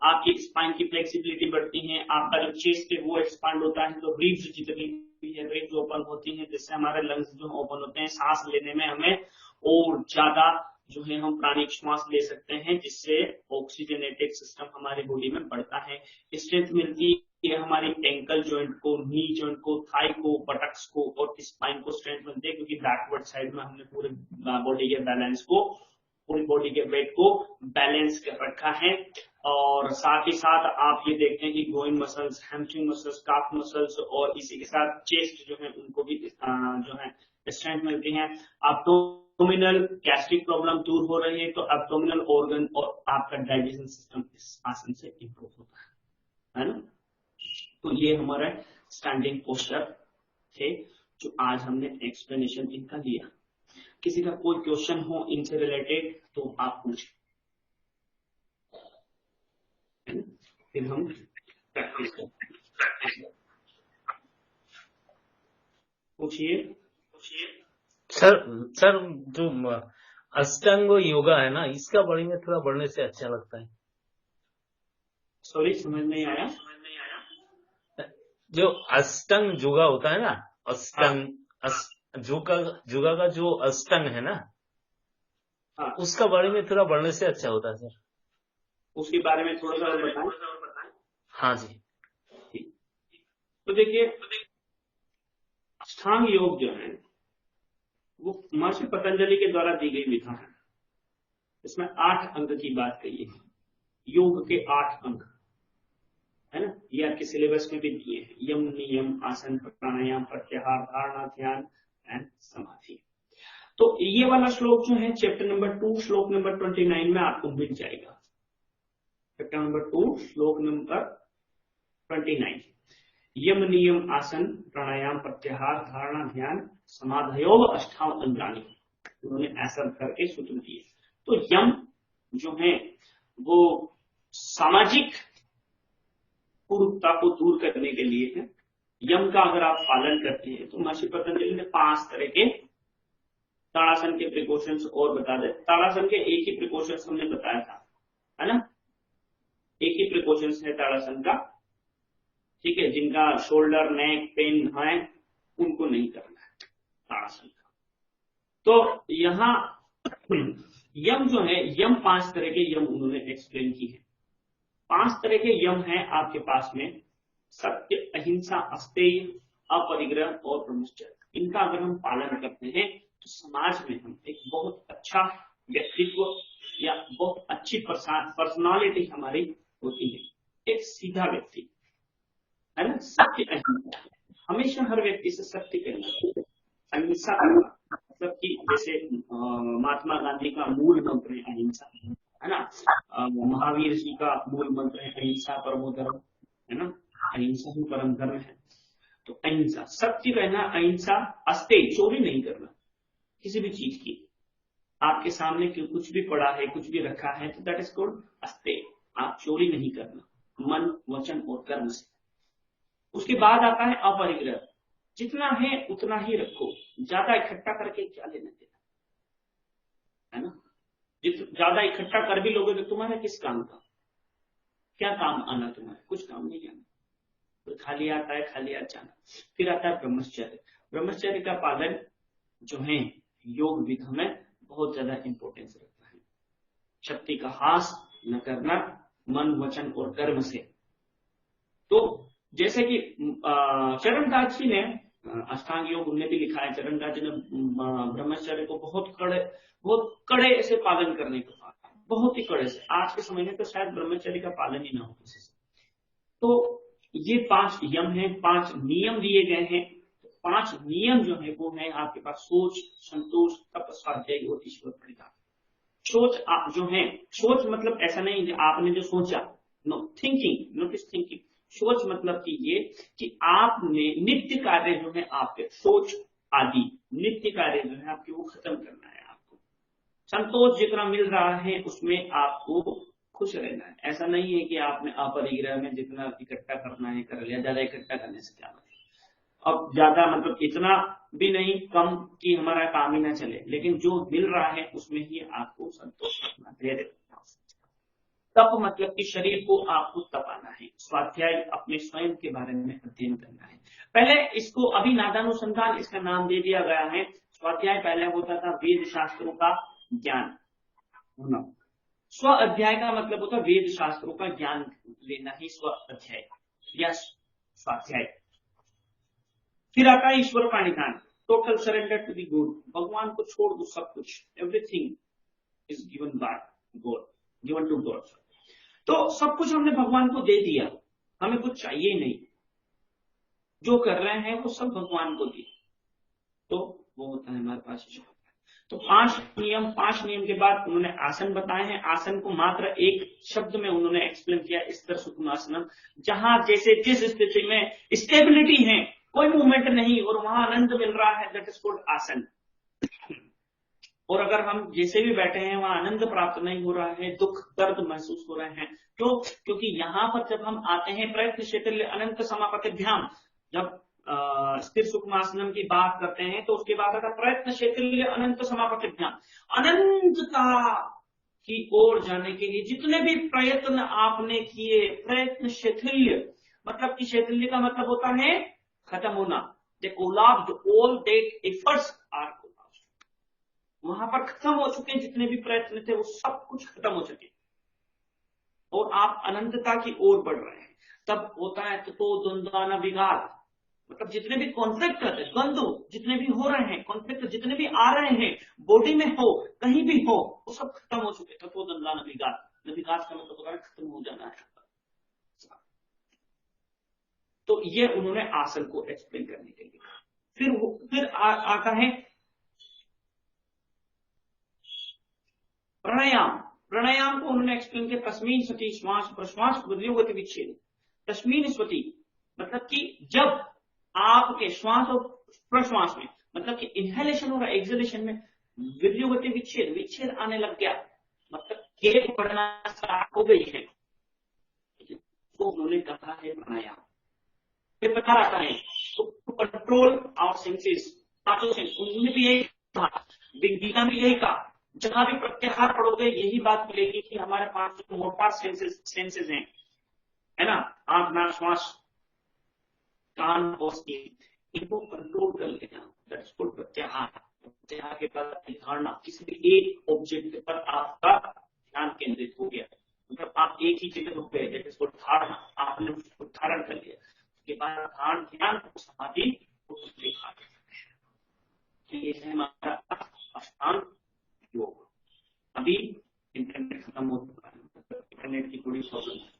आपकी स्पाइन की फ्लेक्सिबिलिटी बढ़ती है, आपका जो चेस्ट है वो एक्सपांड होता है, तो रिब्स जितनी भी है रिब्स ओपन होती हैं, जिससे हमारे लंग्स जो ओपन होते हैं, सांस लेने में हमें और ज्यादा जो है हम प्राणिक श्वास ले सकते हैं, जिससे ऑक्सीजनेटिक सिस्टम हमारी बॉडी में बढ़ता है, स्ट्रेंथ मिलती है हमारी एंकल जॉइंट को, नी जॉइंट को, थाई को, बटक्स को, और स्पाइन को स्ट्रेंथ मिलती है, क्योंकि बैकवर्ड साइड में हमने पूरे बॉडी के बैलेंस को, पूरी बॉडी के वेट को बैलेंस कर रखा है। और साथ ही साथ आप ये देखते हैं कि ग्रोइन मसल्स, हैमस्ट्रिंग मसल्स, काफ मसल्स, और इसी के साथ चेस्ट जो है उनको भी जो है स्ट्रेंथ मिलती है। एब्डोमिनल गैस्ट्रिक प्रॉब्लम दूर हो रही है, तो एब्डोमिनल ऑर्गन और आपका डाइजेशन सिस्टम इस आसन से इंप्रूव होता है ना। तो ये हमारा स्टैंडिंग पोस्चर थे जो आज हमने एक्सप्लेनेशन इनका दिया। किसी का कोई क्वेश्चन हो इनसे रिलेटेड तो आप पूछिए, फिर हम प्रैक्टिस करते हैं। पूछिए। सर जो अष्टांग योगा है ना, इसका बॉडी में थोड़ा बढ़ने से अच्छा लगता है। सॉरी समझ नहीं आया। जो अष्टांग योगा होता है ना, अष्टांग योगा का जो अष्टांग है ना, हाँ, उसका बारे में थोड़ा बढ़ने से अच्छा होता है सर। उसके बारे में थोड़ा सा और बताएं। हाँ जी। ठीक। तो देखिए अष्टांग योग जो है वो महर्षि पतंजलि के द्वारा दी गई विधा है। इसमें 8 अंग की बात कही है, योग के 8 अंग है ना, ये आपके सिलेबस में भी दिए हैं। यम, नियम, आसन, प्राणायाम, प्रत्याहार, धारणा, ध्यान एंड समाधि। तो ये वाला श्लोक जो है चैप्टर नंबर 2 श्लोक नंबर 29 में आपको मिल जाएगा। चैप्टर नंबर 2 श्लोक नंबर 29। यम नियम आसन प्राणायाम प्रत्याहार धारणा ध्यान समाधयो अष्टांग अंगानि, उन्होंने ऐसा करके सूत्र दिए। तो यम जो है वो सामाजिक कुरूपता को दूर करने के लिए है। यम का अगर आप पालन करते हैं तो महर्षि पतंजलि ने 5 तरह के ताड़ासन के प्रिकॉशंस और बता दे। ताड़ासन के एक ही प्रिकॉशंस हमने बताया था, है ना, एक ही प्रिकॉशंस है ताड़ासन का, ठीक है। जिनका शोल्डर नेक पेन है उनको नहीं करना है ताड़ासन का। तो यहाँ यम जो है, यम 5 तरह के यम उन्होंने एक्सप्लेन की है। 5 तरह के यम हैं आपके पास में, सत्य, अहिंसा, अस्तेय, अपरिग्रह और ब्रह्मचर्य। इनका अगर हम पालन करते हैं तो समाज में हम एक बहुत अच्छा व्यक्तित्व या बहुत अच्छी पर्सनालिटी हमारी होती है। एक सीधा व्यक्ति है ना, सत्य अहिंसा, हमेशा हर व्यक्ति से सत्य कहना चाहिए, अहिंसा करना, मतलब कि जैसे महात्मा गांधी का मूल मंत्र है अहिंसा, है ना, महावीर जी का मूल मंत्र है अहिंसा परमो धर्म, है ना, अहिंसा ही परम धर्म है। तो अहिंसा, सत्य रहना, अहिंसा, अस्तेय, चोरी नहीं करना किसी भी चीज की। आपके सामने कुछ भी पड़ा है, कुछ भी रखा है, तो दैट इज कॉल्ड अस्तेय। आप चोरी नहीं करना मन वचन और कर्म से। उसके बाद आता है अपरिग्रह, जितना है उतना ही रखो, ज्यादा इकट्ठा करके क्या लेना देना, है ना। ज्यादा इकट्ठा कर भी लोगे तो तुम्हारा किस काम का, क्या काम आना तुम्हारा, कुछ काम नहीं आना, तो खाली आता है, खाली आ जाना। फिर आता है ब्रह्मचर्य। ब्रह्मचर्य का पालन जो है योग विधा में बहुत ज्यादा इंपॉर्टेंस रखता है। शक्ति का हास न करना मन वचन और कर्म से। तो जैसे कि चरणदास जी ने अष्टांग योग उनने भी लिखा है, चरणदास जी ने ब्रह्मचर्य को बहुत कड़े से पालन करने को कहा, बहुत ही कड़े से। आज के समय में तो शायद ब्रह्मचर्य का पालन ही ना हो किसी से। तो ये 5 यम हैं, 5 नियम दिए गए हैं। 5 नियम जो है वो है आपके पास सोच, संतोष, तप, स्वाध्याय और ईश्वर प्रणिधान। सोच जो है, सोच मतलब ऐसा नहीं कि आपने जो सोचा, नो, थिंकिंग, नोटिस थिंकिंग। सोच मतलब कि ये कि आपने नित्य कार्य जो है आपके सोच आदि नित्य कार्य जो है आपके वो खत्म करना है आपको। संतोष जितना मिल रहा है उसमें आपको खुश रहना है। ऐसा नहीं है कि आपने अपरिग्रह में जितना इकट्ठा करना है कर लिया, ज्यादा इकट्ठा करने से क्या मतलब। अब ज्यादा मतलब इतना भी नहीं कम कि हमारा काम ही ना चले, लेकिन जो मिल रहा है उसमें ही आपको संतोष रखना, धैर्य रखना। तप मतलब कि शरीर को आपको तपाना है। स्वाध्याय अपने स्वयं के बारे में अध्ययन करना है। पहले इसको अभी नादानुसंधान इसका नाम दे दिया गया है। स्वाध्याय पहले होता था वेद शास्त्रों का ज्ञान होना। स्व अध्याय का मतलब होता है वेद शास्त्रों का ज्ञान लेना ही स्व अध्याय या स्वाध्याय। फिर आता है ईश्वर प्रणिधान, total surrender to the God. भगवान को छोड़ दो सब कुछ, everything is given by God, given to God. तो सब कुछ हमने भगवान को दे दिया, हमें कुछ चाहिए नहीं, जो कर रहे हैं वो सब भगवान को दिए, तो वो होता है हमारे पास ईश्वर। तो 5 नियम के बाद उन्होंने आसन बताए हैं। आसन को मात्र एक शब्द में उन्होंने एक्सप्लेन किया, स्थिर सुखमासनम, जहां जैसे जिस स्थिति में स्टेबिलिटी है, कोई मूवमेंट नहीं और वहां आनंद मिल रहा है, दैट इज कॉल्ड आसन। और अगर हम जैसे भी बैठे हैं वहां आनंद प्राप्त नहीं हो रहा है, दुख दर्द महसूस हो रहे हैं, क्योंकि यहाँ पर जब हम आते हैं प्रयत्न शैथिल्य अनंत समापतिभ्याम, जब स्थिर सुखमासनम की बात करते हैं तो उसके बाद अगर प्रयत्न शैथिल्य अनंत समापतिभ्याम, अनंतता की ओर जाने के लिए जितने भी प्रयत्न आपने किए, प्रयत्न शैथिल्य मतलब कि शैथिल्य का मतलब होता है खत्म होना। They collapsed, all that efforts are collapsed, वहां पर खत्म हो चुके हैं, जितने भी प्रयत्न थे वो सब कुछ खत्म हो चुके और आप अनंतता की ओर बढ़ रहे हैं। तब होता है तो द्वंद्वाना विघात, मतलब जितने भी कॉन्फ्लिक्ट रहते हैं, द्वंद्व जितने भी हो रहे हैं, कॉन्फ्लिक्ट जितने भी आ रहे हैं, बॉडी में हो कहीं भी हो, वो सब खत्म हो चुके। तो द्वंद्वाना विघात, विघात का मतलब होता है खत्म हो जाना है। तो ये उन्होंने आसन को एक्सप्लेन करने के लिए। फिर आता है प्राणायाम, प्राणायाम को उन्होंने एक्सप्लेन किया तस्मीन स्वती, श्वास प्रश्वास बदलियो गति विच्छेद। तस्मीन स्वती मतलब कि जब आपके श्वास और प्रश्वास में, मतलब कि इनहेलेशन और एक्सहेलेशन में विद्युत गति विच्छेद विच्छेद आने लग गया, मतलब केक बढ़ना स्टार्ट हो गई है, तो उन्होंने कहा है प्राणायाम। फिर प्रकार आता है तो कंट्रोल आवर सेंसेस, पांचों सेंस, उन्होंने भी यही कहा, गीता में यही कहा, जहां भी प्रत्याहार पढ़ोगे यही बात मिलेगी कि हमारे पास जो मोटार सेंसेस हैं, है ना, आंख नाक श्वास कान और स्किन, इनको कंट्रोल कर लेना, दैट्स कॉल्ड प्रत्याहार। प्रत्याहार के बाद धारणा, किसी भी एक ऑब्जेक्ट पर आपका ध्यान केंद्रित हो गया, मतलब आप एक ही जगह रुक गए, दैट इज कॉल्ड धारणा, आपने उसको धारण कर लिया। उसके बाद ध्यान समाधि ये है हमारा अष्टांग योग। अभी इंटरनेट खत्म हो चुका है, इंटरनेट की थोड़ी प्रॉब्लम है।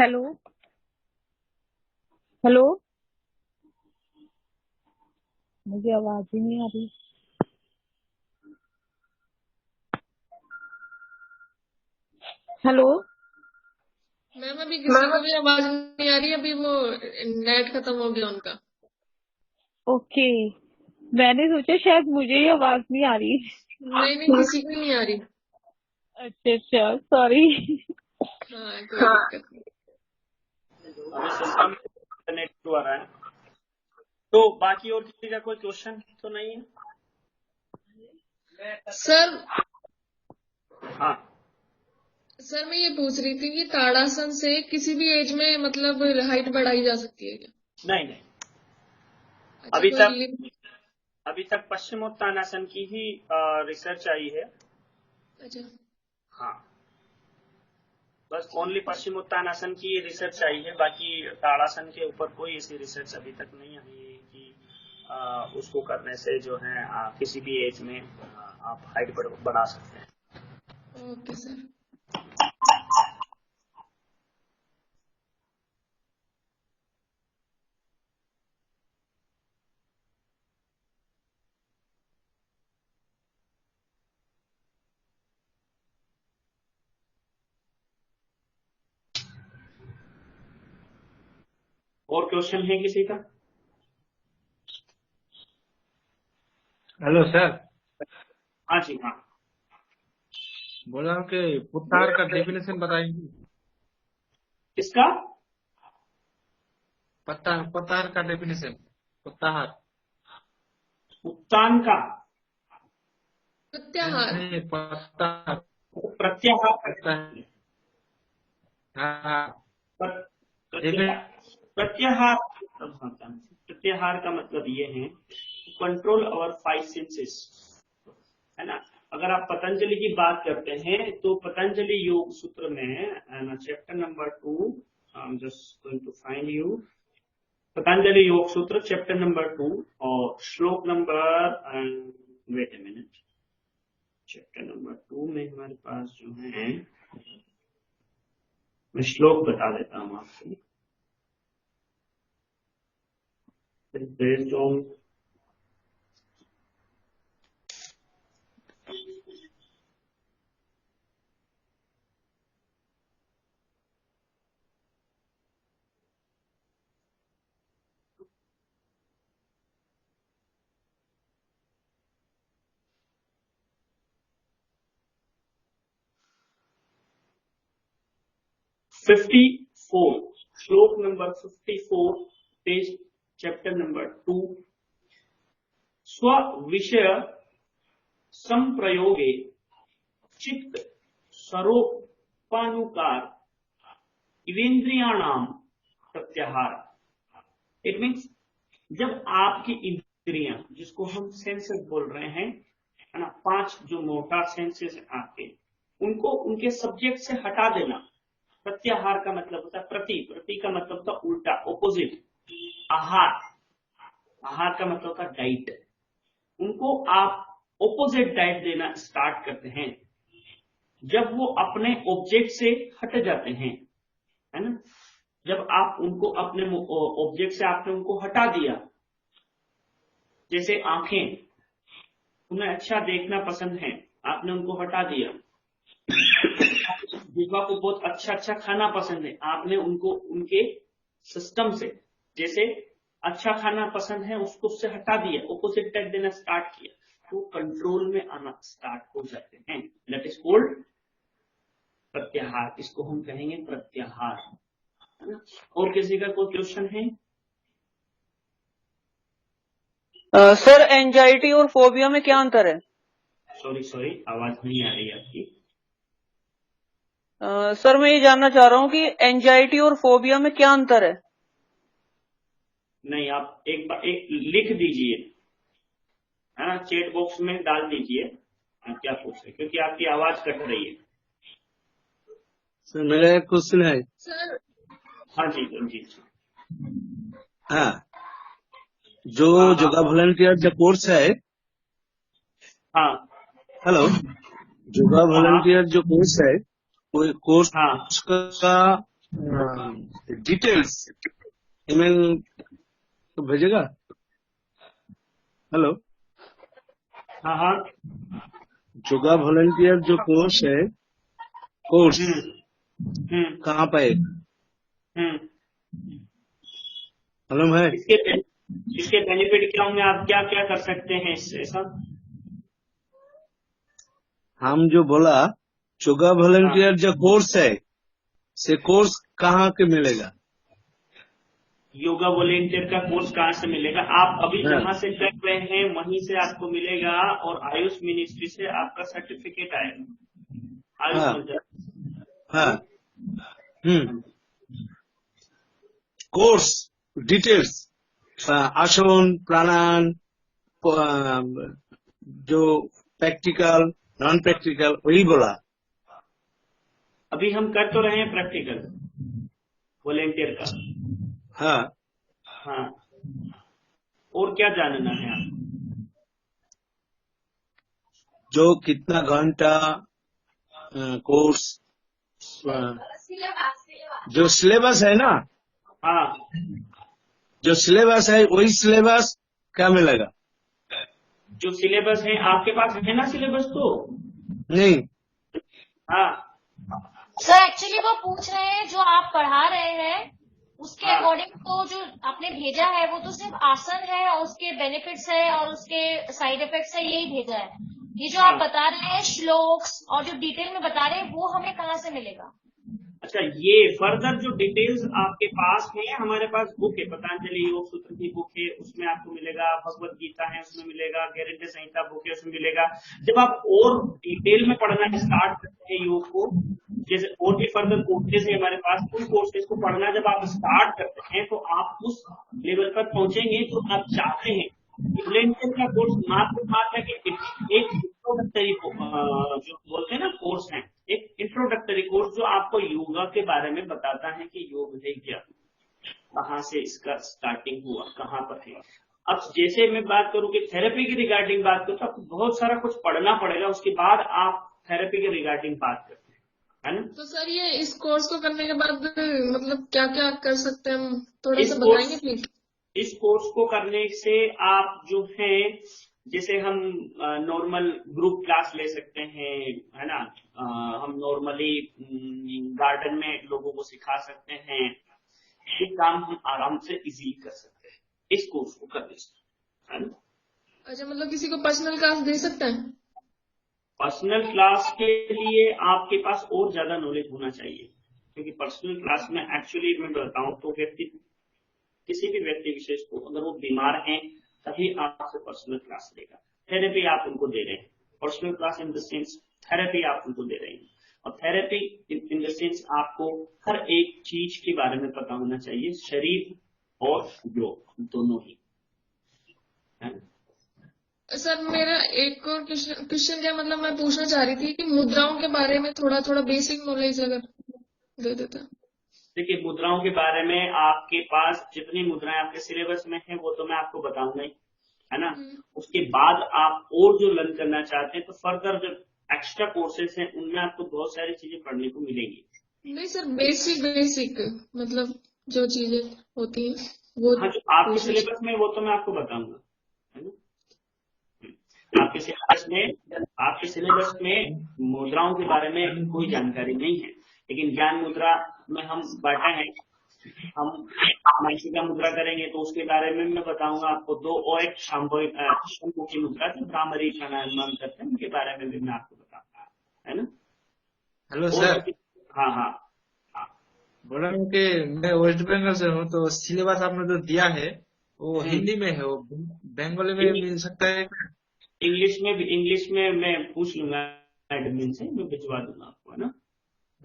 हेलो हेलो, मुझे आवाज ही नहीं आ रही। हेलो। मैम अभी किसी को भी आवाज नहीं आ रही, अभी वो नेट खत्म हो गया उनका। ओके, मैंने सोचा शायद मुझे ही आवाज नहीं आ रही। नहीं नहीं, किसी को नहीं आ रही। अच्छा अच्छा, सॉरी। हाँ, कोई दिक्कत नहीं। अभी सिस्टम इंटरनेट इशू आ रहा है। तो बाकी और किसी का कोई क्वेश्चन तो नहीं है? सर हाँ, सर मैं ये पूछ रही थी कि ताड़ासन से किसी भी एज में मतलब हाइट बढ़ाई जा सकती है क्या? नहीं नहीं, अच्छा, अभी कोई तक लिमिट? अभी तक पश्चिमोत्तानासन की ही रिसर्च आई है। अच्छा हाँ, बस ओनली पश्चिमोत्तानासन की रिसर्च आई है, बाकी ताड़ासन के ऊपर कोई ऐसी रिसर्च अभी तक नहीं आई है कि उसको करने से जो है किसी भी एज में आप हाइट बढ़ा सकते हैं। Okay sir. और क्वेश्चन है किसी का? हेलो सर, हाँ जी, हाँ। बोला हूँ कि पुत्तार का डेफिनेशन बताएंगे। किसका? पत्तार का डेफिनेशन। पुत्ताहार उत्तान का? प्रत्याहार। नहीं, पत्ताहार। प्रत्याहार। हाँ, प्रत्याहार प्रत्याहार का मतलब ये है कंट्रोल अवर 5 सेंसेस, है ना। अगर आप पतंजलि की बात करते हैं तो पतंजलि योग सूत्र में chapter number 2, I am just going to find you, Patanjali yoga sutra chapter number 2 और श्लोक number, wait a minute, chapter number 2 में हमारे पास जो है, मैं श्लोक बता देता हूं आपको। बेस्ड ऑन श्लोक नंबर 54, पेज चैप्टर नंबर 2, स्व विषय संप्रयोगे चित्त स्वरूपानुकार इवेंद्रियाणाम प्रत्याहार। इट मीन्स जब आपकी इंद्रियां, जिसको हम सेंसेस बोल रहे हैं, है ना, 5 जो मोटा सेंसेस हैं आपके, उनको उनके सब्जेक्ट से हटा देना। प्रत्याहार का मतलब होता है प्रति का मतलब होता है उल्टा, ऑपोजिट। आहार का मतलब होता है डाइट। उनको आप ऑपोजिट डाइट देना स्टार्ट करते हैं जब वो अपने ऑब्जेक्ट से हट जाते हैं, है ना। जब आप उनको अपने ऑब्जेक्ट से आपने उनको हटा दिया, जैसे आंखें, उन्हें अच्छा देखना पसंद है, आपने उनको हटा दिया। जिह्वा को बहुत अच्छा अच्छा खाना पसंद है, आपने उनको उनके सिस्टम से, जैसे अच्छा खाना पसंद है उसको उससे हटा दिया, ऑपोजिट टाइप देना स्टार्ट किया, तो कंट्रोल में आना स्टार्ट हो जाते हैं। दैट इज कॉल्ड प्रत्याहार। इसको हम कहेंगे प्रत्याहार, है ना। और किसी का कोई क्वेश्चन है? सर एंजाइटी और फोबिया में क्या अंतर है? सॉरी, आवाज नहीं आ रही आपकी। सर मैं ये जानना चाह रहा हूँ कि एंजाइटी और फोबिया में क्या अंतर है? नहीं, आप एक बार लिख दीजिए, है ना, चैट बॉक्स में डाल दीजिए क्या पूछ रहे, क्योंकि आपकी आवाज कट रही है। सर मेरा एक क्वेश्चन है। सर हाँ जी जी। हाँ, जो योगा वॉलंटियर जो कोर्स है, हाँ हेलो, योगा वॉलंटियर जो कोर्स है, वो कोर्स हाँ का डिटेल्स ईमेल तो भेजेगा। हेलो, हाँ हाँ। योगा वॉलंटियर जो कोर्स है, कोर्स कहाँ पाएगा? मालूम है? इसके बेनिफिट क्या होंगे, आप क्या क्या कर सकते हैं इससे सर? हम जो बोला योगा वॉलंटियर जो कोर्स है, से कोर्स कहाँ के मिलेगा? योगा वॉलेंटियर का कोर्स कहाँ से मिलेगा? आप अभी हाँ। जहाँ से कर रहे हैं वहीं से आपको मिलेगा, और आयुष मिनिस्ट्री से आपका सर्टिफिकेट आएगा। आयुष हाँ। मंत्रालय। हाँ। कोर्स डिटेल्स, आसन प्राणायाम, जो प्रैक्टिकल नॉन प्रैक्टिकल वही बोला। अभी हम कर तो रहे हैं प्रैक्टिकल वॉलेंटियर का। हाँ। हाँ, और क्या जानना है आप? जो कितना घंटा कोर्स, जो सिलेबस है ना, हाँ, जो सिलेबस है वही सिलेबस क्या मिलेगा? जो सिलेबस है आपके पास है ना सिलेबस तो? नहीं। हाँ सर एक्चुअली वो पूछ रहे हैं जो आप पढ़ा रहे हैं उसके हाँ। अकॉर्डिंग तो जो आपने भेजा है वो तो सिर्फ आसन है और उसके बेनिफिट्स है और उसके साइड इफेक्ट्स है, यही भेजा है। ये जो आप बता रहे हैं श्लोक्स और जो डिटेल में बता रहे हैं वो हमें कहाँ से मिलेगा? अच्छा, ये फर्दर जो डिटेल्स आपके पास है, हमारे पास बुक है, पतंजलि योग सूत्र की बुक है, उसमें आपको मिलेगा। भगवत गीता है उसमें मिलेगा, गैरंटी संहिता बुक है उसमें मिलेगा। जब आप और डिटेल में पढ़ना स्टार्ट करते हैं योग को, जैसे और भी फर्दर कोर्सेज है हमारे पास, उन कोर्सेज को पढ़ना जब आप स्टार्ट करते हैं तो आप उस लेवल पर पहुंचेंगे जो आप चाहते हैं। वॉलंटियर का कोर्स मात्र कि एक इंट्रोडक्टरी जो बोलते हैं ना कोर्स है, एक इंट्रोडक्टरी कोर्स जो आपको योगा के बारे में बताता है कि योग है क्या, कहाँ से इसका स्टार्टिंग हुआ, कहाँ पर है। अब जैसे मैं बात करूँ कि थेरेपी की रिगार्डिंग बात करूँ तो आपको बहुत सारा कुछ पढ़ना पड़ेगा, उसके बाद आप थेरेपी के रिगार्डिंग बात करते हैं, है ना? तो सर ये इस कोर्स को करने के बाद मतलब क्या क्या कर सकते हैं हम, थोड़ा इस सा बताएंगे प्लीज? इस कोर्स को करने से आप जो है, जैसे हम नॉर्मल ग्रुप क्लास ले सकते हैं, है ना? हम नॉर्मली गार्डन में लोगों को सिखा सकते हैं। ये काम हम आराम से इजीली कर सकते हैं इस कोर्स को करने से, है ना? अच्छा, मतलब किसी को पर्सनल क्लास दे सकते हैं? पर्सनल क्लास के लिए आपके पास और ज्यादा नॉलेज होना चाहिए, क्योंकि पर्सनल क्लास में एक्चुअली मैं बताऊं तो किसी भी व्यक्ति विशेष को अगर वो बीमार हैं तभी आपसे पर्सनल क्लास लेगा। थेरेपी आप उनको दे रहे हैं, personal class in the sense therapy आप उनको दे रहे हैं, और थेरेपी इन द सेंस आपको हर एक चीज के बारे में पता होना चाहिए, शरीर और योग दोनों ही, है ना? सर मेरा एक और क्वेश्चन क्या, मतलब मैं पूछना चाह रही थी कि मुद्राओं के बारे में थोड़ा थोड़ा बेसिक नॉलेज अगर दे देता। देखिए, मुद्राओं के बारे में आपके पास जितनी मुद्राएं आपके सिलेबस में है वो तो मैं आपको बताऊंगा ही, है ना? उसके बाद आप और जो लर्न करना चाहते हैं तो फर्दर जो एक्स्ट्रा कोर्सेज हैं उनमें आपको बहुत सारी चीजें पढ़ने को मिलेंगी। नहीं सर, बेसिक मतलब जो चीजें होती हैं वो। हाँ, जो आपके सिलेबस में वो तो मैं आपको बताऊंगा, है ना? आपके सिलेबस में मुद्राओं के बारे में कोई जानकारी नहीं है, लेकिन ज्ञान मुद्रा में हम बांटा है। हम मानसिका मुद्रा करेंगे तो उसके बारे में मैं बताऊंगा आपको। दो और एक शंभु की मुद्रा जो भ्रामरी प्राणायाम करते हैं उनके बारे में भी मैं आपको बताऊंगा, है ना? Hello sir. हाँ हाँ, बोला हूँ कि मैं वेस्ट बंगाल से हूँ, तो सिलेबस आपने जो दिया है वो हिंदी में है, वो बंगाली में मिल सकता है? इंग्लिश में मैं पूछ लूंगा एडमिन से, मैं भिजवा दूंगा आपको, है ना?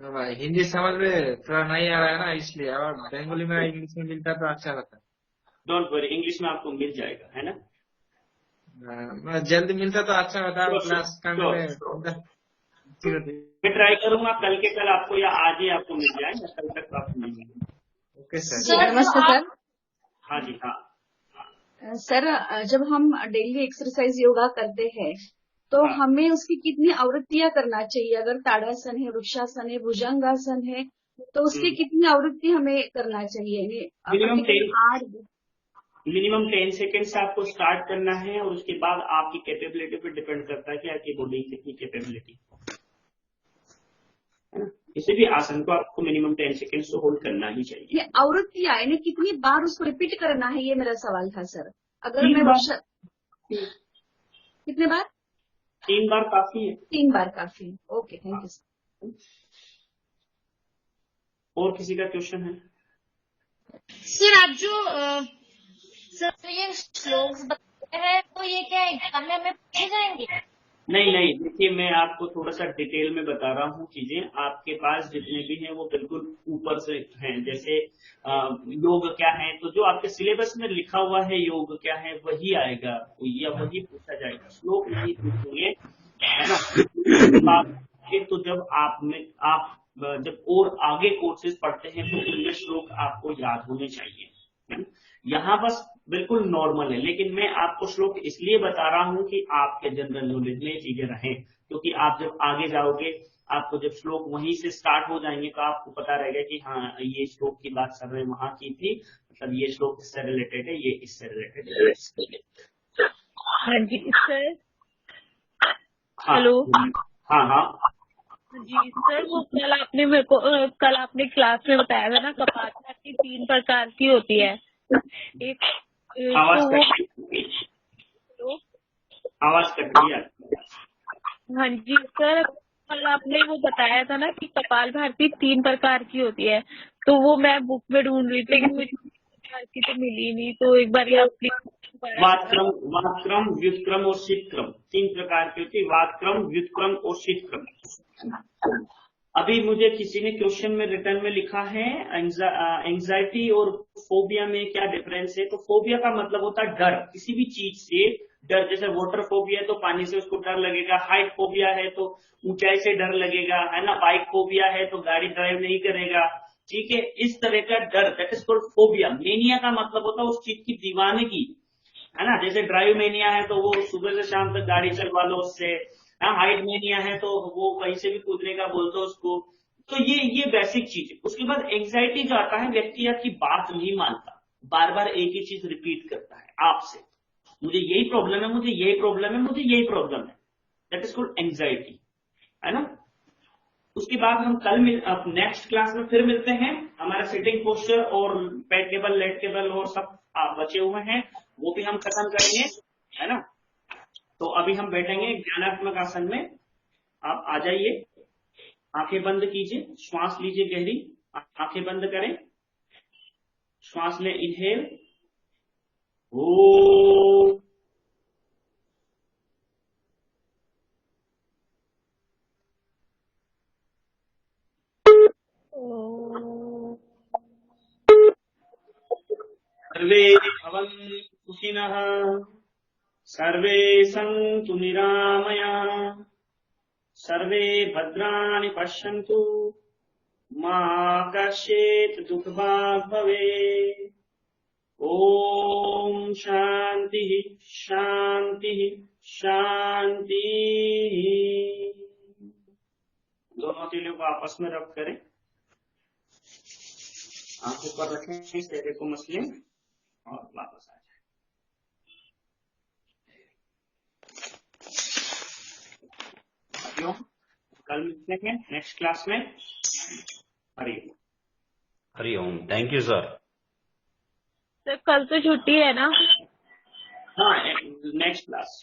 भाई हिंदी समझ में थोड़ा नहीं आ रहा है ना, इसलिए। और बंगाली में इंग्लिश में मिलता तो अच्छा रहता। डोंट वरी, इंग्लिश में आपको मिल जाएगा, है ना? जल्दी मिलता तो अच्छा होता। क्लास करने में मैं ट्राई करूंगा कल के कल आपको, या आज ही आपको मिल जाए, या कल तक आपको मिल जाए। Okay sir. नमस्ते सर। हाँ जी, हाँ सर, जब हम डेली एक्सरसाइज योगा करते हैं तो हमें उसकी कितनी आवृत्तियां करना चाहिए? अगर ताड़ासन है, वृक्षासन है, भुजंगासन है, तो उसकी कितनी आवृत्ति हमें करना चाहिए? मिनिमम 10 8 मिनिमम 10 सेकेंड से आपको स्टार्ट करना है, और उसके बाद आपकी कैपेबिलिटी पे डिपेंड करता है कि आपकी बॉडी की कितनी कैपेबिलिटी है ना। किसी भी आसन को आपको मिनिमम 10 सेकेंड तो होल्ड करना ही चाहिए। ये आवृत्ति आए ना, कितनी बार उसको रिपीट करना है, ये मेरा सवाल था सर। अगर 3 मैं बार। कितने बार? 3 बार काफी है। 3 बार काफी है। Okay, thank you sir. और किसी का क्वेश्चन है? सर आप जो सर ये श्लोक बताते हैं तो ये क्या एग्जाम में हमें पूछे जाएंगे? नहीं नहीं, देखिए मैं आपको थोड़ा सा डिटेल में बता रहा हूँ चीजें। आपके पास जितने भी हैं वो बिल्कुल ऊपर से हैं। जैसे योग क्या है, तो जो आपके सिलेबस में लिखा हुआ है योग क्या है वही आएगा, या वही पूछा जाएगा, श्लोक नहीं पूछेंगे, है ना। तो जब आप जब और आगे कोर्सेज पढ़ते हैं तो उनमें श्लोक आपको याद होने चाहिए, है ना? यहाँ बस बिल्कुल नॉर्मल है, लेकिन मैं आपको श्लोक इसलिए बता रहा हूँ कि आपके जनरल नॉलेज में चीजें रहें, क्योंकि आप जब आगे जाओगे, आपको जब श्लोक वहीं से स्टार्ट हो जाएंगे तो आपको पता रहेगा कि हाँ ये श्लोक की बात सर ने वहां की थी, मतलब ये श्लोक इससे रिलेटेड है, ये इससे रिलेटेड है। हाँ जी सर। हाँ, हेलो। हाँ हाँ जी सर, वो कल आपने मेरे को कल आपने क्लास में बताया था ना, कपालभाति 3 प्रकार की होती है। एक आवाज तो वो आवाज कट रही है। हाँ जी सर, कल आपने वो बताया था ना कि कपालभाति 3 प्रकार की होती है, तो वो मैं बुक में ढूंढ रही थी लेकिन मुझे 3 प्रकार की तो मिली नहीं, तो एक बार आप प्लीज। वातक्रम, व्युत्क्रम और शीतक्रम 3 प्रकार की होती है। वातक्रम, व्युत्क्रम और शीतक्रम। अभी मुझे किसी ने क्वेश्चन में रिटर्न में लिखा है एंजाइटी और फोबिया में क्या डिफरेंस है। तो फोबिया का मतलब होता है डर, किसी भी चीज से डर। जैसे वाटर फोबिया है तो पानी से उसको डर लगेगा, हाइट फोबिया है तो ऊंचाई से डर लगेगा, है ना। बाइक फोबिया है तो गाड़ी ड्राइव नहीं करेगा, ठीक है। इस तरह का डर, that is called phobia. Mania का मतलब होता है उस चीज की दीवानगी, है ना। जैसे ड्राइव मेनिया है तो वो सुबह से शाम तक गाड़ी चलवा लो उससे। हाइट मेनिया है तो वो कहीं से भी कूदने का बोल दो उसको। तो ये बेसिक चीज है। उसके बाद एंग्जाइटी जो आता है, व्यक्ति आपकी बात नहीं मानता, बार बार एक ही चीज रिपीट करता है आपसे, मुझे यही प्रॉब्लम है, मुझे यही प्रॉब्लम है, मुझे यही प्रॉब्लम है, दैट इज कॉल्ड एंग्जाइटी, है ना। उसके बाद हम कल नेक्स्ट क्लास में फिर मिलते हैं। हमारा सिटिंग पोस्चर और पैड टेबल, लेट टेबल और सब बचे हुए हैं, वो भी हम खत्म करेंगे, है ना। तो अभी हम बैठेंगे ज्ञानात्मक आसन में। आप आ जाइए, आंखें बंद कीजिए, श्वास लीजिए गहरी, आंखें बंद करें, श्वास लें, इनहेल, ओ, सर्वे भवन्तु सुखिनः, सर्वे सन्तु निरामयाः, सर्वे भद्राणि पश्यन्तु, मा कश्चित् दुःखभाग् भवेत्। ओम शांति शांति शांति। दोनों तीलियों को आपस में रब करें, आंखों पर रखें, चेहरे को मसलें और वापस आ जाए। साथियों, कल मिलते हैं नेक्स्ट क्लास में। Hariom. Hariom. Thank you sir. Sir कल तो छुट्टी है ना? हाँ, नेक्स्ट क्लास।